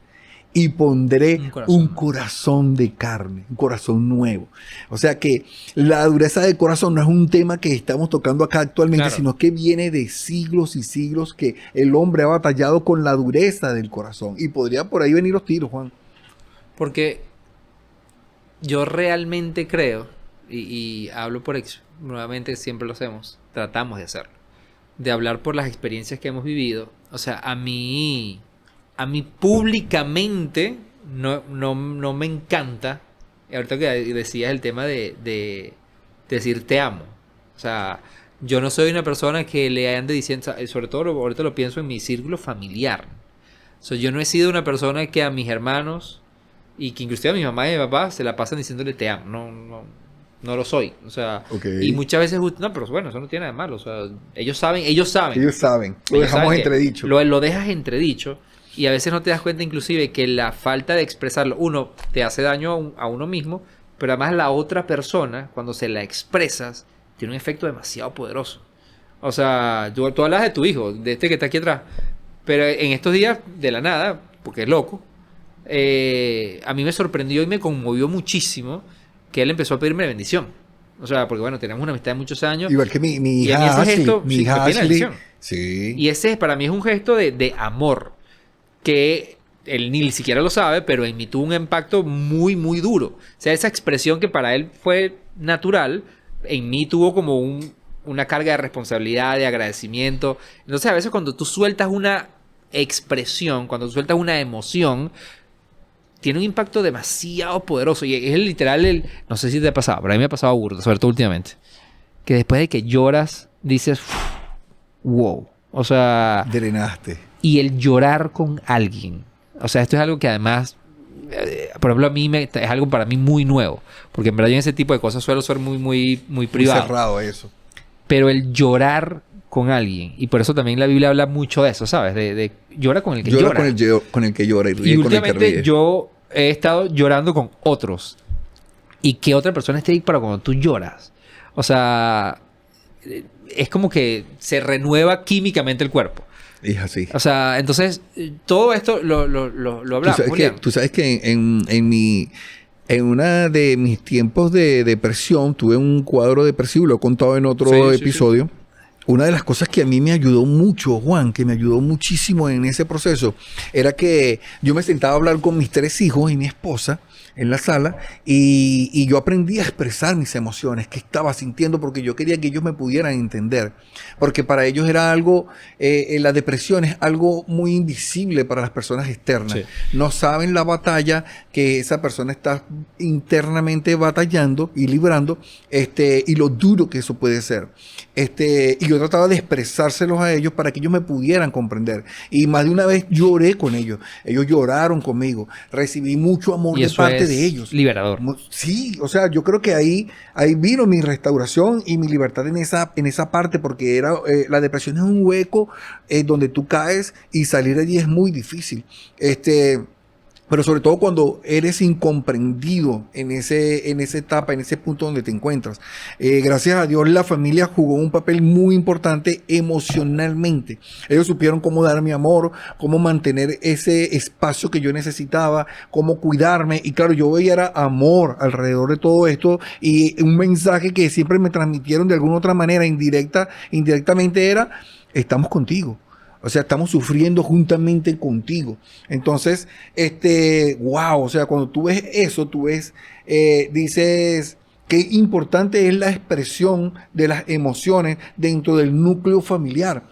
y pondré un corazón de carne, un corazón nuevo. O sea que la dureza del corazón no es un tema que estamos tocando acá actualmente, claro, sino que viene de siglos y siglos que el hombre ha batallado con la dureza del corazón. Y podría por ahí venir los tiros, Juan. Porque yo realmente creo, y hablo por nuevamente siempre lo hacemos, tratamos de hacerlo, de hablar por las experiencias que hemos vivido. O sea, a mí públicamente no me encanta, ahorita que decías el tema de decir te amo. O sea, yo no soy una persona que le hayan de decir, sobre todo ahorita lo pienso en mi círculo familiar. O sea, yo no he sido una persona que a mis hermanos, y que inclusive a mi mamá y a mi papá se la pasan diciéndole te amo. No lo soy. O sea, y muchas veces, no, pero bueno, eso no tiene nada de malo. O sea, ellos saben. Lo dejamos entredicho. Lo dejas entredicho. Y a veces no te das cuenta inclusive que la falta de expresarlo, uno, te hace daño a uno mismo, pero además la otra persona, cuando se la expresas, tiene un efecto demasiado poderoso. O sea, tú hablas de tu hijo, de este que está aquí atrás, pero en estos días, de la nada, porque es loco, a mí me sorprendió y me conmovió muchísimo que él empezó a pedirme bendición. O sea, porque bueno, tenemos una amistad de muchos años. Igual que mi hija Ashley. Mi hija Ashley. Sí. Y ese para mí es un gesto de amor. Que él ni siquiera lo sabe, pero en mí tuvo un impacto muy, muy duro. O sea, esa expresión que para él fue natural, en mí tuvo como una carga de responsabilidad, de agradecimiento. Entonces, a veces cuando tú sueltas una expresión, cuando tú sueltas una emoción, tiene un impacto demasiado poderoso. Y es literal, no sé si te ha pasado, pero a mí me ha pasado burda, sobre todo últimamente, que después de que lloras, dices, wow. O sea... Drenaste. Y el llorar con alguien. O sea, esto es algo que además, por ejemplo, es algo para mí muy nuevo. Porque en verdad yo en ese tipo de cosas suelo ser muy privado. Muy cerrado eso. Pero el llorar con alguien, y por eso también la Biblia habla mucho de eso, ¿sabes? De llora con el que llora. Con el que llora y ríe Y con el que últimamente ríe. yo he estado llorando con otros. Y que otra persona esté ahí para cuando tú lloras. O sea, es como que se renueva químicamente el cuerpo. Es así. O sea, entonces, todo esto lo hablamos, Julián. Tú sabes que en una de mis tiempos de depresión tuve un cuadro depresivo, lo he contado en otro episodio. Sí. Una de las cosas que a mí me ayudó mucho, Juan, que me ayudó muchísimo en ese proceso, era que yo me sentaba a hablar con mis 3 hijos y mi esposa en la sala y yo aprendí a expresar mis emociones, qué estaba sintiendo, porque yo quería que ellos me pudieran entender, porque para ellos era algo, la depresión es algo muy invisible para las personas externas. Sí. No saben la batalla que esa persona está internamente batallando y librando, y lo duro que eso puede ser. Y yo trataba de expresárselos a ellos para que ellos me pudieran comprender. Y más de una vez lloré con ellos. Ellos lloraron conmigo. Recibí mucho amor de parte de ellos. Liberador. Sí, o sea, yo creo que ahí vino mi restauración y mi libertad en esa parte, porque la depresión es un hueco donde tú caes y salir de allí es muy difícil. Pero sobre todo cuando eres incomprendido en esa etapa, en ese punto donde te encuentras. Gracias a Dios la familia jugó un papel muy importante emocionalmente. Ellos supieron cómo darme amor, cómo mantener ese espacio que yo necesitaba, cómo cuidarme. Y claro, yo veía amor alrededor de todo esto, y un mensaje que siempre me transmitieron de alguna otra manera, indirectamente era: estamos contigo. O sea, estamos sufriendo juntamente contigo. Entonces, wow, o sea, cuando tú ves eso, tú ves, dices, qué importante es la expresión de las emociones dentro del núcleo familiar.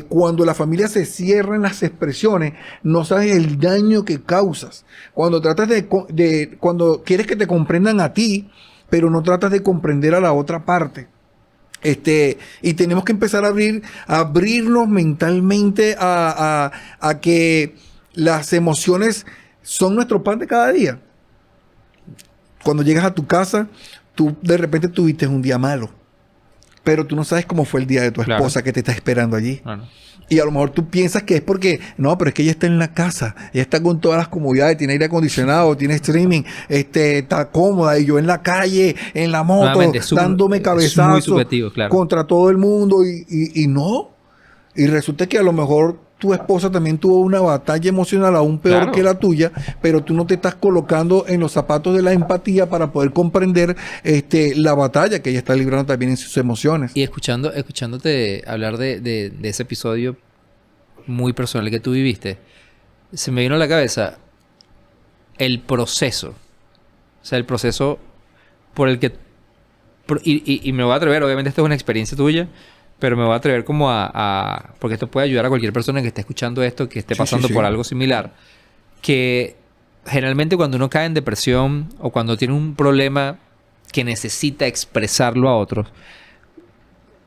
Cuando la familia se cierra en las expresiones, no sabes el daño que causas. Cuando tratas cuando quieres que te comprendan a ti, pero no tratas de comprender a la otra parte. Y tenemos que empezar a abrirnos mentalmente a que las emociones son nuestro pan de cada día. Cuando llegas a tu casa, tú de repente tuviste un día malo, pero tú no sabes cómo fue el día de tu esposa, que te está esperando allí. Claro. Y a lo mejor tú piensas que es porque, no, pero es que ella está en la casa, ella está con todas las comodidades, tiene aire acondicionado, tiene streaming, está cómoda, y yo en la calle, en la moto, dándome cabezazos contra todo el mundo, y no. Y resulta que a lo mejor tu esposa también tuvo una batalla emocional aún peor que la tuya, pero tú no te estás colocando en los zapatos de la empatía para poder comprender la batalla que ella está librando también en sus emociones. Y escuchándote hablar de ese episodio muy personal que tú viviste, se me vino a la cabeza el proceso. O sea, el proceso por el que... Y me voy a atrever, obviamente esto es una experiencia tuya, pero me voy a atrever como porque esto puede ayudar a cualquier persona que esté escuchando esto, que esté pasando por algo similar. Que generalmente cuando uno cae en depresión o cuando tiene un problema que necesita expresarlo a otros,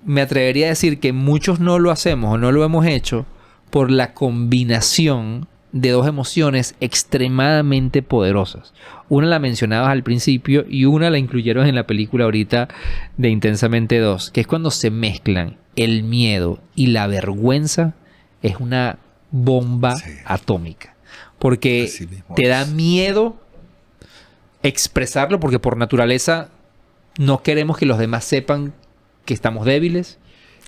me atrevería a decir que muchos no lo hacemos o no lo hemos hecho por la combinación de dos emociones extremadamente poderosas. Una la mencionabas al principio y una la incluyeron en la película ahorita de Intensamente 2, que es cuando se mezclan el miedo y la vergüenza. Es una bomba atómica. Porque te da miedo expresarlo, porque por naturaleza no queremos que los demás sepan que estamos débiles.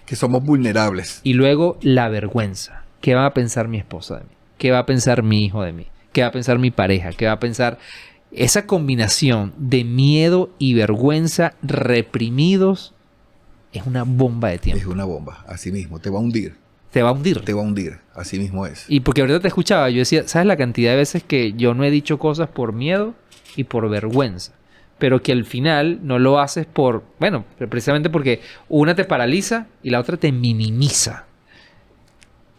Que somos vulnerables. Y luego la vergüenza. ¿Qué va a pensar mi esposa de mí? ¿Qué va a pensar mi hijo de mí? ¿Qué va a pensar mi pareja? ¿Qué va a pensar? Esa combinación de miedo y vergüenza reprimidos es una bomba de tiempo. Es una bomba, así mismo. Te va a hundir. Te va a hundir. Te va a hundir, así mismo es. Y porque ahorita te escuchaba, yo decía, ¿sabes la cantidad de veces que yo no he dicho cosas por miedo y por vergüenza? Pero que al final no lo haces bueno, precisamente porque una te paraliza y la otra te minimiza.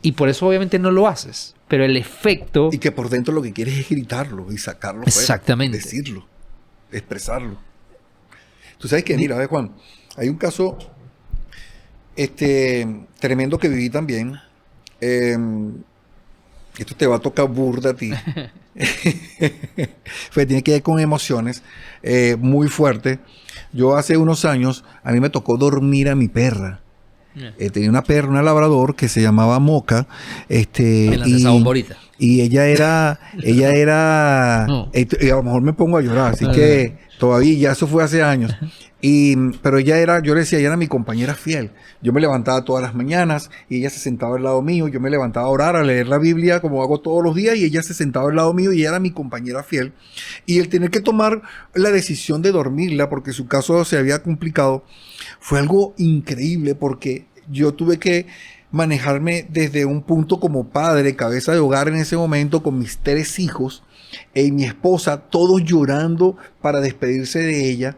Y por eso obviamente no lo haces. Pero el efecto... Y que por dentro lo que quieres es gritarlo y sacarlo exactamente fuera, decirlo, expresarlo. Tú sabes que, mira, Juan, hay un caso tremendo que viví también. Eh, Esto te va a tocar burda a ti. Pues tiene que ver con emociones muy fuertes. Yo hace unos años, a mí me tocó dormir a mi perra. Tenía una perra, una labrador que se llamaba Moca. Me lanzé esa bomborita. Y ella era, No. y a lo mejor me pongo a llorar, así que todavía, ya eso fue hace años. Pero ella era, yo le decía, ella era mi compañera fiel. Yo me levantaba todas las mañanas y ella se sentaba al lado mío. Yo me levantaba a orar, a leer la Biblia como hago todos los días y ella se sentaba al lado mío y ella era mi compañera fiel. Y el tener que tomar la decisión de dormirla porque su caso se había complicado fue algo increíble porque yo tuve que manejarme desde un punto como padre, cabeza de hogar en ese momento con mis 3 hijos y mi esposa, todos llorando para despedirse de ella.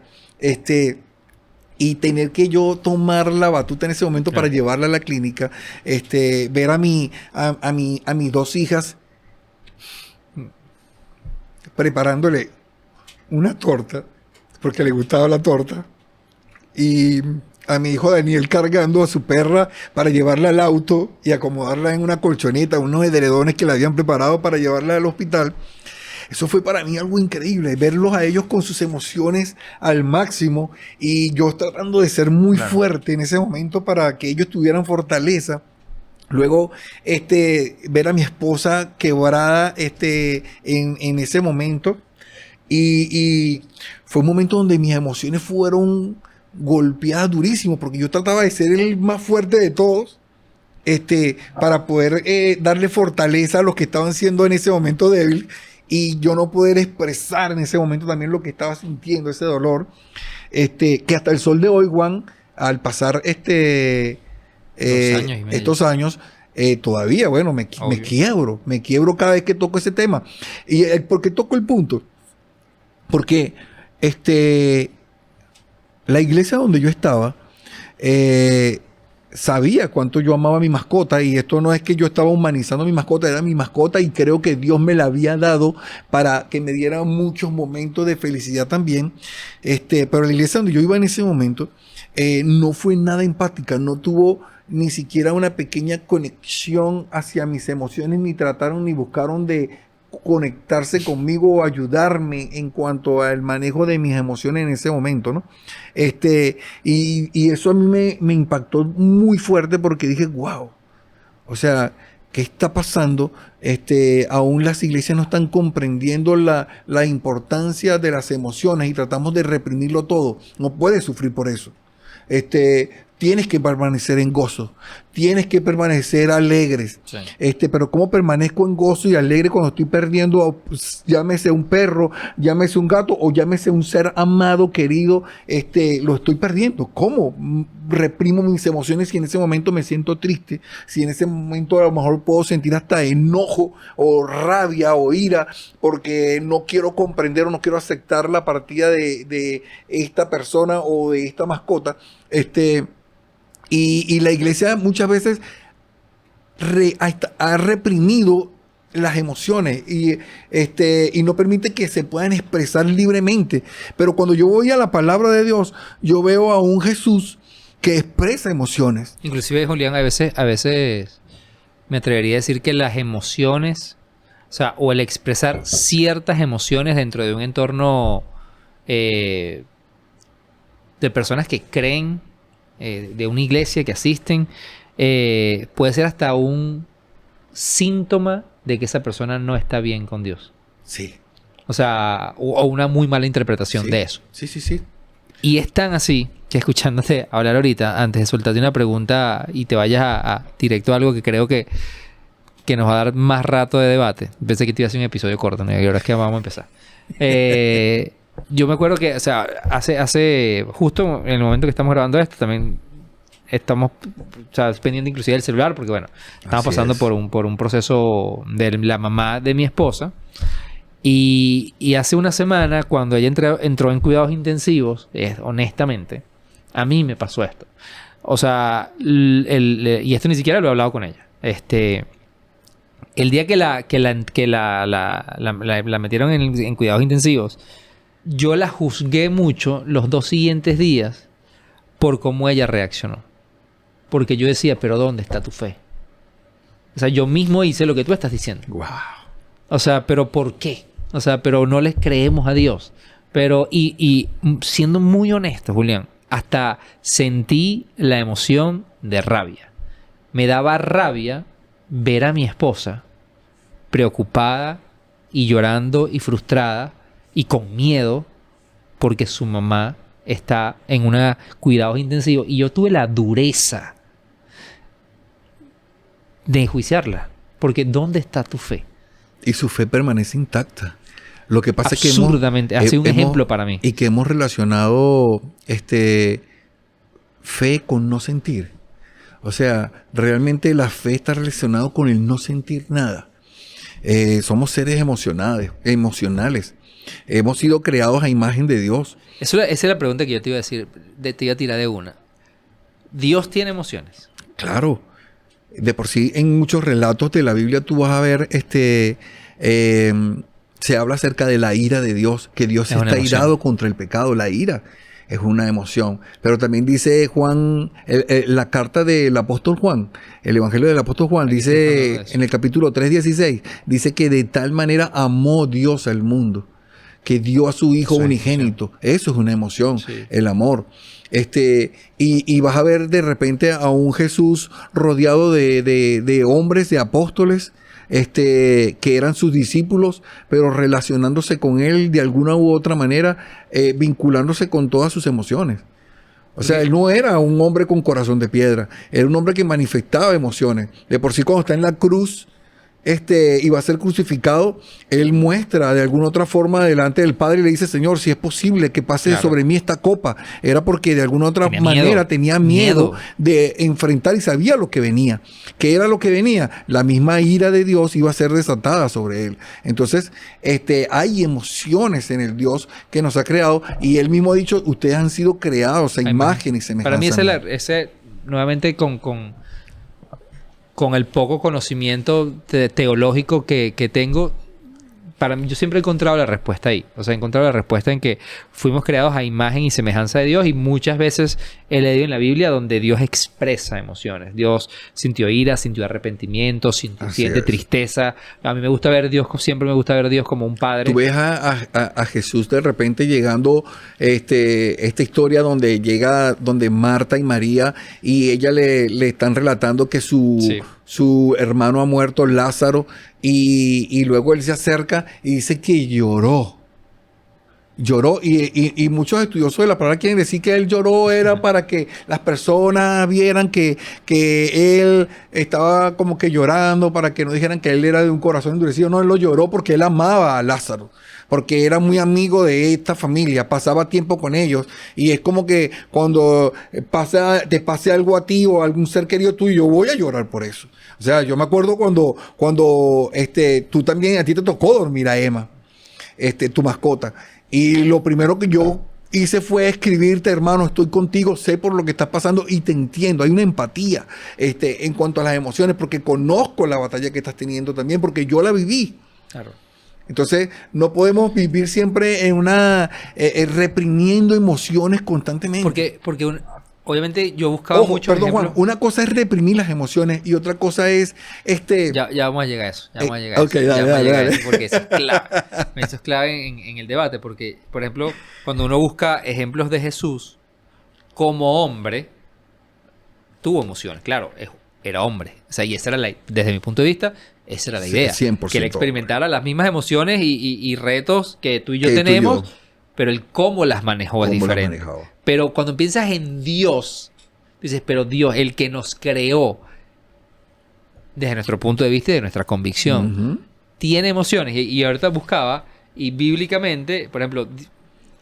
Y tener que yo tomar la batuta en ese momento para llevarla a la clínica, ver a mis 2 hijas preparándole una torta, porque le gustaba la torta, y a mi hijo Daniel cargando a su perra para llevarla al auto y acomodarla en una colchoneta, unos edredones que le habían preparado para llevarla al hospital. Eso fue para mí algo increíble, verlos a ellos con sus emociones al máximo y yo tratando de ser muy fuerte en ese momento para que ellos tuvieran fortaleza. Luego, ver a mi esposa quebrada en ese momento y fue un momento donde mis emociones fueron golpeadas durísimo porque yo trataba de ser el más fuerte de todos. Para poder darle fortaleza a los que estaban siendo en ese momento débil y yo no poder expresar en ese momento también lo que estaba sintiendo, ese dolor, que hasta el sol de hoy, Juan, al pasar estos años, todavía, bueno, me quiebro cada vez que toco ese tema. ¿Y por qué toco el punto? Porque la iglesia donde yo estaba, sabía cuánto yo amaba a mi mascota y esto no es que yo estaba humanizando a mi mascota, era mi mascota y creo que Dios me la había dado para que me diera muchos momentos de felicidad también. Pero la iglesia donde yo iba en ese momento no fue nada empática, no tuvo ni siquiera una pequeña conexión hacia mis emociones, ni trataron ni buscaron de conectarse conmigo o ayudarme en cuanto al manejo de mis emociones en ese momento, ¿no? Y eso a mí me impactó muy fuerte porque dije, wow, o sea, ¿qué está pasando? Aún las iglesias no están comprendiendo la importancia de las emociones y tratamos de reprimirlo todo. No puedes sufrir por eso. Tienes que permanecer en gozo, tienes que permanecer alegres. Sí. Pero ¿cómo permanezco en gozo y alegre cuando estoy perdiendo, pues, llámese un perro, llámese un gato o llámese un ser amado, querido? Lo estoy perdiendo. ¿Cómo reprimo mis emociones si en ese momento me siento triste? Si en ese momento a lo mejor puedo sentir hasta enojo o rabia o ira porque no quiero comprender o no quiero aceptar la partida de esta persona o de esta mascota. Y la iglesia muchas veces ha reprimido las emociones y no permite que se puedan expresar libremente. Pero cuando yo voy a la palabra de Dios, yo veo a un Jesús que expresa emociones. Inclusive, Julián, a veces me atrevería a decir que las emociones, o sea, o el expresar ciertas emociones dentro de un entorno de personas que creen, de una iglesia que asisten, puede ser hasta un síntoma de que esa persona no está bien con Dios. Sí. O sea, o una muy mala interpretación de eso. Sí. Y es tan así que escuchándote hablar ahorita, antes de soltarte una pregunta y te vayas a directo a algo que creo que nos va a dar más rato de debate. Pensé que te iba a hacer un episodio corto, ¿no? Y ahora es que vamos a empezar. Yo me acuerdo que, o sea, hace justo en el momento que estamos grabando esto, también estamos, o sea, pendiente inclusive del celular, porque bueno, estamos pasando por un proceso de la mamá de mi esposa. Y hace una semana, cuando ella entró en cuidados intensivos, honestamente, a mí me pasó esto. O sea, y esto ni siquiera lo he hablado con ella. El día que la metieron en cuidados intensivos, yo la juzgué mucho los 2 siguientes días por cómo ella reaccionó. porque yo decía, pero ¿dónde está tu fe? O sea, yo mismo hice lo que tú estás diciendo. Wow. O sea, pero ¿por qué? O sea, pero no les creemos a Dios. Pero, y siendo muy honesto, Julián, hasta sentí la emoción de rabia. Me daba rabia ver a mi esposa preocupada y llorando y frustrada y con miedo porque su mamá está en cuidados intensivos. Y yo tuve la dureza de enjuiciarla. Porque ¿dónde está tu fe? Y su fe permanece intacta. Lo que pasa absurdamente, es que ha sido un ejemplo para mí. Y que hemos relacionado fe con no sentir. O sea, realmente la fe está relacionada con el no sentir nada. Somos seres emocionales. Hemos sido creados a imagen de Dios. Esa es la pregunta que yo te iba a decir, te iba a tirar de una. ¿Dios tiene emociones? Claro. De por sí, en muchos relatos de la Biblia tú vas a ver, se habla acerca de la ira de Dios, que Dios está irado contra el pecado. La ira es una emoción. Pero también dice Juan, la carta del apóstol Juan, el evangelio del apóstol Juan, dice en el capítulo 3:16, dice que de tal manera amó Dios al mundo, que dio a su Hijo unigénito. Eso es una emoción, el amor. Y vas a ver de repente a un Jesús rodeado de hombres, de apóstoles, que eran sus discípulos, pero relacionándose con él de alguna u otra manera, vinculándose con todas sus emociones. O sea, él no era un hombre con corazón de piedra, era un hombre que manifestaba emociones. De por sí, cuando está en la cruz, y va a ser crucificado, él muestra de alguna otra forma delante del Padre y le dice, Señor, si es posible que pase sobre mí esta copa. Era porque de alguna otra manera tenía miedo de enfrentar y sabía lo que venía. ¿Qué era lo que venía? La misma ira de Dios iba a ser desatada sobre él. Entonces, hay emociones en el Dios que nos ha creado, y él mismo ha dicho, ustedes han sido creados a imagen y semejanza. Para mí ese nuevamente con el poco conocimiento teológico que tengo, para mí, yo siempre he encontrado la respuesta ahí. O sea, he encontrado la respuesta en que fuimos creados a imagen y semejanza de Dios, y muchas veces he leído en la Biblia donde Dios expresa emociones. Dios sintió ira, sintió arrepentimiento, siente tristeza. A mí me gusta ver Dios, siempre me gusta ver Dios como un padre. Tú ves a Jesús de repente llegando, esta historia donde Marta y María, y ella le están relatando que su hermano ha muerto, Lázaro, y luego él se acerca y dice que lloró. Y muchos estudiosos de la palabra quieren decir que él lloró era para que las personas vieran que él estaba como que llorando, para que no dijeran que él era de un corazón endurecido. No, él lo lloró porque él amaba a Lázaro, porque era muy amigo de esta familia, pasaba tiempo con ellos, y es como que cuando te pase algo a ti o a algún ser querido tuyo, yo voy a llorar por eso. O sea, yo me acuerdo cuando tú también, a ti te tocó dormir a Emma, tu mascota, y lo primero que yo hice fue escribirte, hermano, estoy contigo, sé por lo que estás pasando y te entiendo. Hay una empatía en cuanto a las emociones, porque conozco la batalla que estás teniendo también, porque yo la viví. Claro. Entonces, no podemos vivir siempre en reprimiendo emociones constantemente. Porque obviamente yo buscaba mucho. Perdón, Juan, una cosa es reprimir las emociones y otra cosa es Ya vamos a llegar a eso. Dale. Porque eso es clave. Eso es clave en el debate. Porque, por ejemplo, cuando uno busca ejemplos de Jesús como hombre, tuvo emociones. Claro, era hombre. O sea, y esa era desde mi punto de vista, esa era la idea. 100% que él experimentara las mismas emociones y retos que tú y yo tenemos, pero el cómo las manejó es diferente. Pero cuando piensas en Dios, dices, pero Dios, el que nos creó, desde nuestro punto de vista y de nuestra convicción, tiene emociones. Y ahorita buscaba, y bíblicamente, por ejemplo,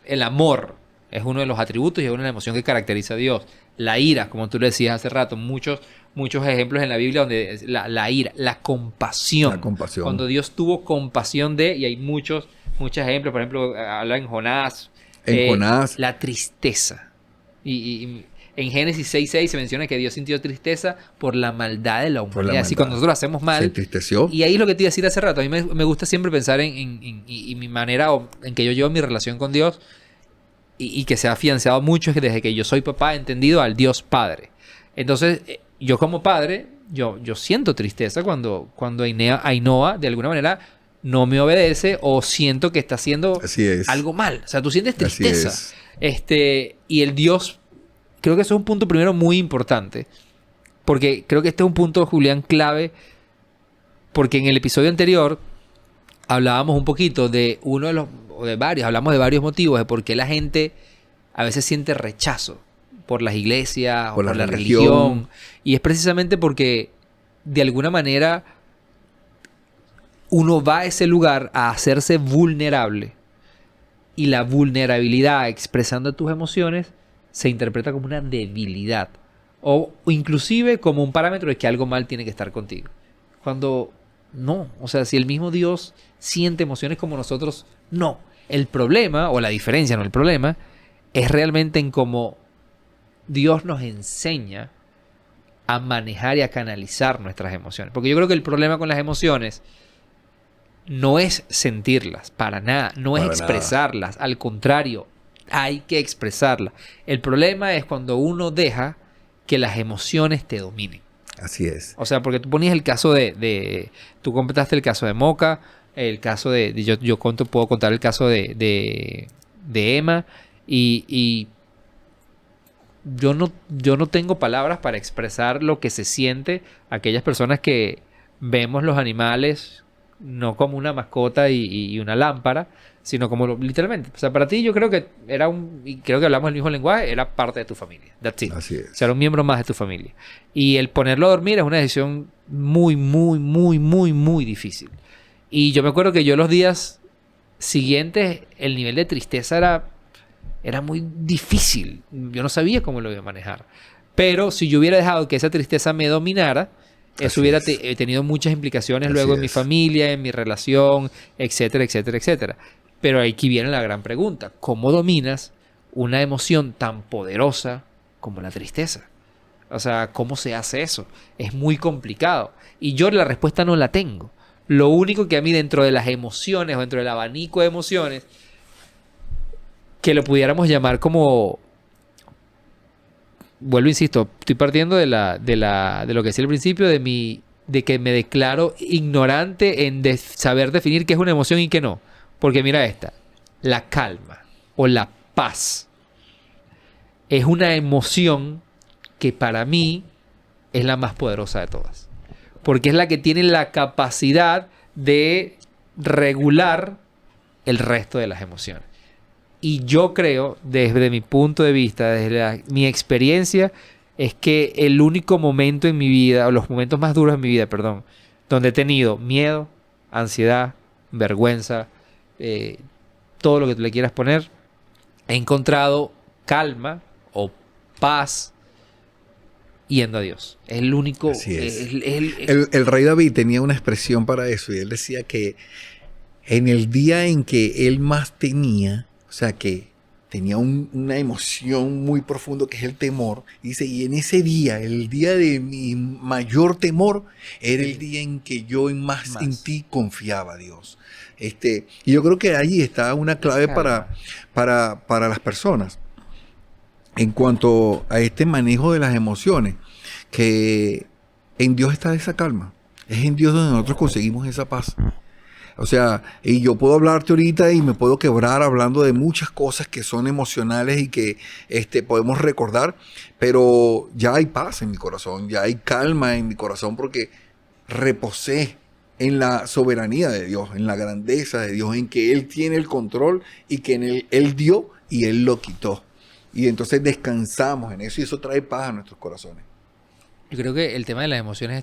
el amor es uno de los atributos y es una de las emociones que caracteriza a Dios. La ira, como tú le decías hace rato, muchos ejemplos en la Biblia donde la ira, la compasión. La compasión. Cuando Dios tuvo compasión y hay muchos ejemplos, por ejemplo, habla en Jonás. Jonás. La tristeza. Y en Génesis 6:6 se menciona que Dios sintió tristeza por la maldad de la humanidad. Así cuando nosotros hacemos mal. Se entristeció. Y ahí es lo que te iba a decir hace rato. A mí me gusta siempre pensar en mi manera, o en que yo llevo mi relación con Dios, y que se ha afianzado mucho desde que yo soy papá, he entendido al Dios Padre. Entonces, yo como padre, yo siento tristeza cuando Ainhoa, de alguna manera, no me obedece o siento que está haciendo Así es. algo mal. O sea, tú sientes Así tristeza. es. Y el Dios, creo que eso es un punto primero muy importante. Porque creo que este es un punto, Julián, clave. Porque en el episodio anterior hablábamos un poquito de uno de los, o de varios, hablamos de varios motivos de por qué la gente a veces siente rechazo por las iglesias o por la religión. Y es precisamente porque de alguna manera uno va a ese lugar a hacerse vulnerable. Y la vulnerabilidad expresando tus emociones se interpreta como una debilidad. O inclusive como un parámetro de que algo mal tiene que estar contigo. Cuando no. O sea, si el mismo Dios siente emociones como nosotros, no. El problema, o la diferencia, no el problema, es realmente en cómo Dios nos enseña a manejar y a canalizar nuestras emociones. Porque yo creo que el problema con las emociones no es sentirlas, para nada, no es expresarlas, al contrario, hay que expresarlas. El problema es cuando uno deja que las emociones te dominen. Así es. O sea, porque tú ponías el caso tú comentaste el caso de Mocha, el caso puedo contar el caso de Emma, y yo no tengo palabras para expresar lo que se siente aquellas personas que vemos los animales no como una mascota y una lámpara, sino como literalmente. O sea, para ti yo creo que y creo que hablamos el mismo lenguaje, era parte de tu familia. That's it. Así es. O sea, era un miembro más de tu familia. Y el ponerlo a dormir es una decisión muy, muy, muy, muy, muy difícil. Y yo me acuerdo que yo los días siguientes, el nivel de tristeza era muy difícil. Yo no sabía cómo lo iba a manejar. Pero si yo hubiera dejado que esa tristeza me dominara, eso hubiera tenido muchas implicaciones luego en mi familia, en mi relación, etcétera, etcétera, etcétera. Pero aquí viene la gran pregunta. ¿Cómo dominas una emoción tan poderosa como la tristeza? O sea, ¿cómo se hace eso? Es muy complicado. Y yo la respuesta no la tengo. Lo único que a mí dentro de las emociones o dentro del abanico de emociones, que lo pudiéramos llamar como... Vuelvo, insisto, estoy partiendo de lo que decía al principio, de que me declaro ignorante en saber definir qué es una emoción y qué no. Porque mira esta, la calma o la paz es una emoción que para mí es la más poderosa de todas. Porque es la que tiene la capacidad de regular el resto de las emociones. Y yo creo, desde mi punto de vista, desde mi experiencia, es que el único momento en mi vida, o los momentos más duros en mi vida, perdón, donde he tenido miedo, ansiedad, vergüenza, todo lo que tú le quieras poner, he encontrado calma o paz yendo a Dios. Es el único... Así es. El rey David tenía una expresión para eso y él decía que en el día en que él más tenía... O sea, que tenía una emoción muy profunda que es el temor. Dice, y en ese día, el día de mi mayor temor, era el día en que yo más en ti confiaba, Dios. Y yo creo que ahí está una clave para las personas. En cuanto a este manejo de las emociones, que en Dios está esa calma. Es en Dios donde nosotros conseguimos esa paz. O sea, y yo puedo hablarte ahorita y me puedo quebrar hablando de muchas cosas que son emocionales y que podemos recordar, pero ya hay paz en mi corazón, ya hay calma en mi corazón porque reposé en la soberanía de Dios, en la grandeza de Dios, en que Él tiene el control y que Él dio y Él lo quitó. Y entonces descansamos en eso y eso trae paz a nuestros corazones. Yo creo que el tema de las emociones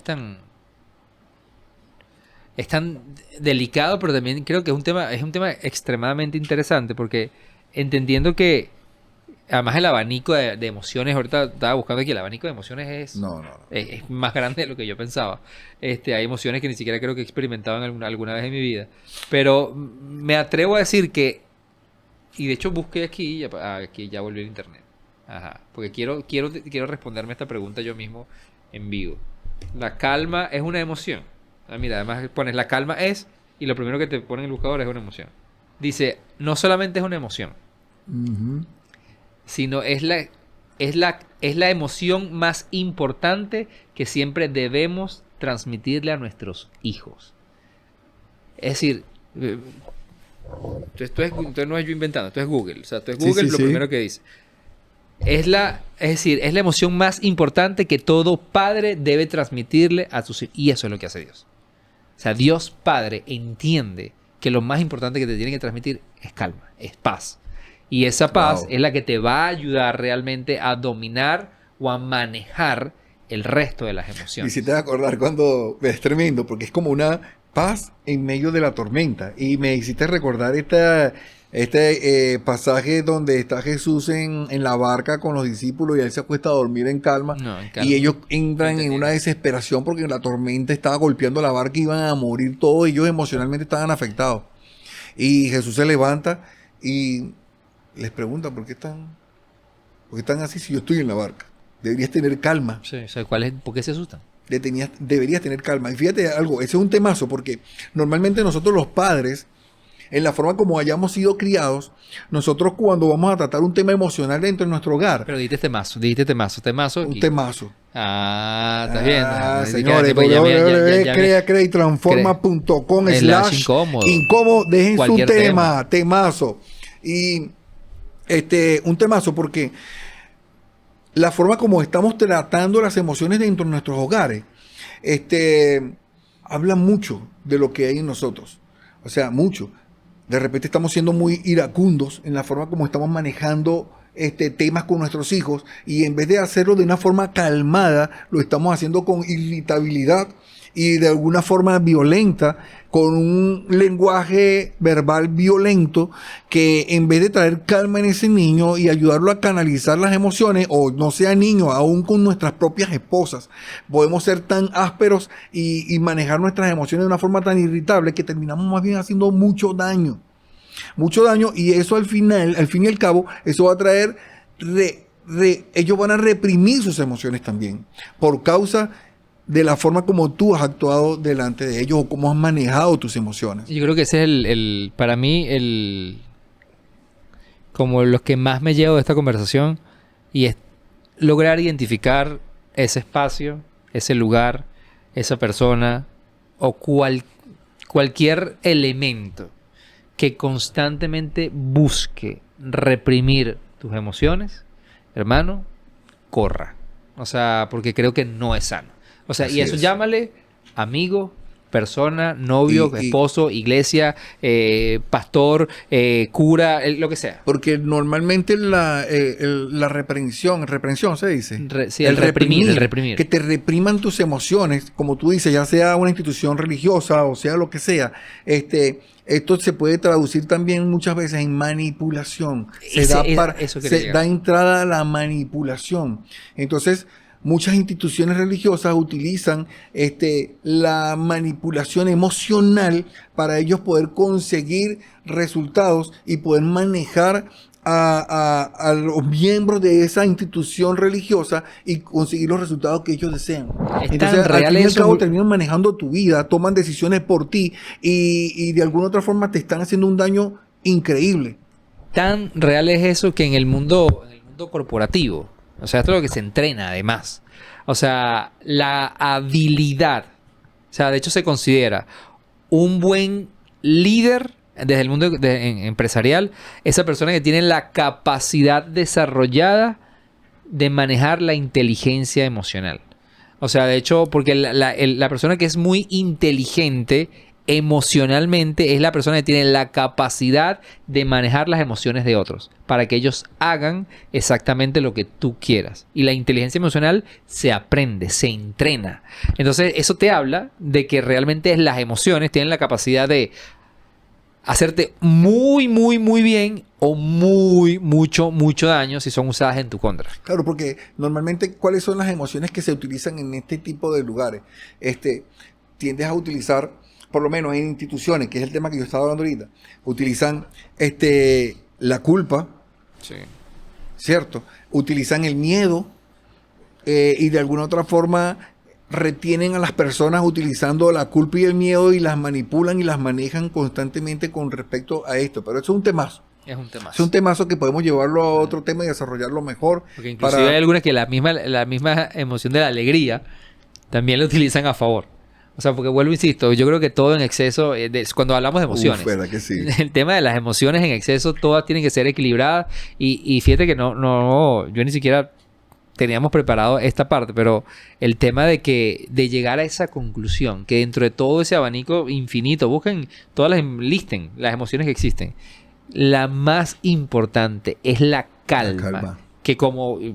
es tan delicado, pero también creo que es un tema extremadamente interesante, porque entendiendo que además el abanico de emociones, ahorita estaba buscando aquí, el abanico de emociones es más grande de lo que yo pensaba. Hay emociones que ni siquiera creo que he experimentado alguna vez en mi vida. Pero me atrevo a decir que, y de hecho busqué aquí ya volvió el internet. Ajá, porque quiero responderme esta pregunta yo mismo en vivo. ¿La calma es una emoción? Mira, además pones la calma y lo primero que te pone en el buscador es una emoción. Dice, no solamente es una emoción, sino es es la emoción más importante que siempre debemos transmitirle a nuestros hijos. Es decir, esto no es yo inventando, esto es Google. O sea, esto es Google lo primero que dice. Es decir, es la emoción más importante que todo padre debe transmitirle a sus hijos. Y eso es lo que hace Dios. O sea, Dios Padre entiende que lo más importante que te tiene que transmitir es calma, es paz. Y esa paz es la que te va a ayudar realmente a dominar o a manejar el resto de las emociones. Y si te vas a acordar cuando es tremendo, porque es como una paz en medio de la tormenta. Y me hiciste recordar este pasaje donde está Jesús en la barca con los discípulos y él se acuesta a dormir en calma. No, en calma. Y ellos entran en una desesperación porque la tormenta estaba golpeando la barca y iban a morir todos. Ellos emocionalmente estaban afectados. Y Jesús se levanta y les pregunta, ¿por qué están así si yo estoy en la barca? Deberías tener calma. Sí, o sea, ¿por qué se asustan? Deberías tener calma. Y fíjate algo, ese es un temazo, porque normalmente nosotros los padres, en la forma como hayamos sido criados, nosotros cuando vamos a tratar un tema emocional dentro de nuestro hogar. Pero dijiste temazo. Un temazo. Ah, ¿estás viendo? Señores, crea y transforma.com /incómodo. Dejen su temazo. Y un temazo porque la forma como estamos tratando las emociones dentro de nuestros hogares, habla mucho de lo que hay en nosotros. O sea, mucho. De repente estamos siendo muy iracundos en la forma como estamos manejando temas con nuestros hijos, y en vez de hacerlo de una forma calmada, lo estamos haciendo con irritabilidad y de alguna forma violenta, con un lenguaje verbal violento, que en vez de traer calma en ese niño y ayudarlo a canalizar las emociones, o no sea niño, aún con nuestras propias esposas, podemos ser tan ásperos y manejar nuestras emociones de una forma tan irritable que terminamos más bien haciendo mucho daño. Y eso al fin y al cabo, eso va a traer, ellos van a reprimir sus emociones también, por causa de la forma como tú has actuado delante de ellos o cómo has manejado tus emociones. Yo creo que ese es para mí, como lo que más me llevo de esta conversación, y es lograr identificar ese espacio, ese lugar, esa persona o cualquier elemento que constantemente busque reprimir tus emociones, hermano, corra. O sea, porque creo que no es sano. O sea, así y eso es. Llámale amigo, persona, novio, esposo, iglesia, pastor, cura, lo que sea. Porque normalmente la reprensión se dice. El reprimir. Que te repriman tus emociones, como tú dices, ya sea una institución religiosa o sea lo que sea. Esto se puede traducir también muchas veces en manipulación. Se da entrada a la manipulación. Entonces, muchas instituciones religiosas utilizan la manipulación emocional para ellos poder conseguir resultados y poder manejar a los miembros de esa institución religiosa y conseguir los resultados que ellos desean. Entonces, al fin y al cabo, terminan manejando tu vida, toman decisiones por ti y de alguna otra forma te están haciendo un daño increíble. Tan real es eso que en el mundo corporativo, o sea, esto es lo que se entrena además. O sea, la habilidad. O sea, de hecho se considera un buen líder desde el mundo empresarial, esa persona que tiene la capacidad desarrollada de manejar la inteligencia emocional. O sea, de hecho, porque la persona que es muy inteligente emocionalmente es la persona que tiene la capacidad de manejar las emociones de otros para que ellos hagan exactamente lo que tú quieras. Y la inteligencia emocional se aprende, se entrena. Entonces eso te habla de que realmente las emociones tienen la capacidad de hacerte muy, muy, muy bien o mucho daño si son usadas en tu contra. Claro, porque normalmente, ¿cuáles son las emociones que se utilizan en este tipo de lugares? Tiendes a utilizar, por lo menos en instituciones, que es el tema que yo estaba hablando ahorita, utilizan la culpa, sí, ¿cierto? Utilizan el miedo y de alguna otra forma retienen a las personas utilizando la culpa y el miedo y las manipulan y las manejan constantemente con respecto a esto. Pero eso es un temazo. Es un temazo. Es un temazo que podemos llevarlo a otro tema y desarrollarlo mejor. Porque inclusive hay algunas que la misma emoción de la alegría también la utilizan a favor. O sea, porque vuelvo, insisto, yo creo que todo en exceso, cuando hablamos de emociones, ¿Verdad que sí? el tema de las emociones en exceso, todas tienen que ser equilibradas. Y fíjate que yo ni siquiera teníamos preparado esta parte, pero el tema de llegar a esa conclusión, que dentro de todo ese abanico infinito, listen las emociones que existen. La más importante es la calma. Que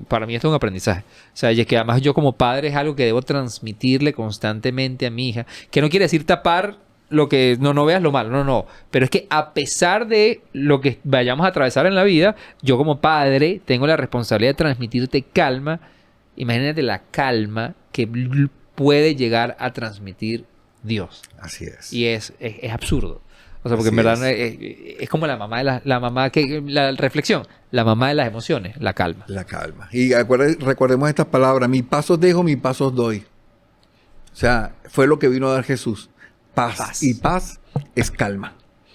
para mí esto es un aprendizaje. O sea, y es que además yo como padre es algo que debo transmitirle constantemente a mi hija. Que no quiere decir tapar lo que no veas lo malo, no. Pero es que a pesar de lo que vayamos a atravesar en la vida, yo como padre tengo la responsabilidad de transmitirte calma. Imagínate la calma que puede llegar a transmitir Dios. Así es. Y es absurdo. O sea, porque en verdad es como la mamá la reflexión, la mamá de las emociones, la calma. La calma. Y recordemos estas palabras: mis pasos dejo, mis pasos doy. O sea, fue lo que vino a dar Jesús. Paz. Y paz es calma.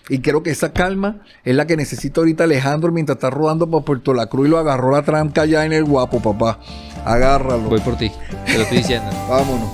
Y creo que esa calma es la que necesita ahorita Alejandro mientras está rodando por Puerto La Cruz y lo agarró la tranca allá en el Guapo, papá. Agárralo. Voy por ti, te lo estoy diciendo. Vámonos.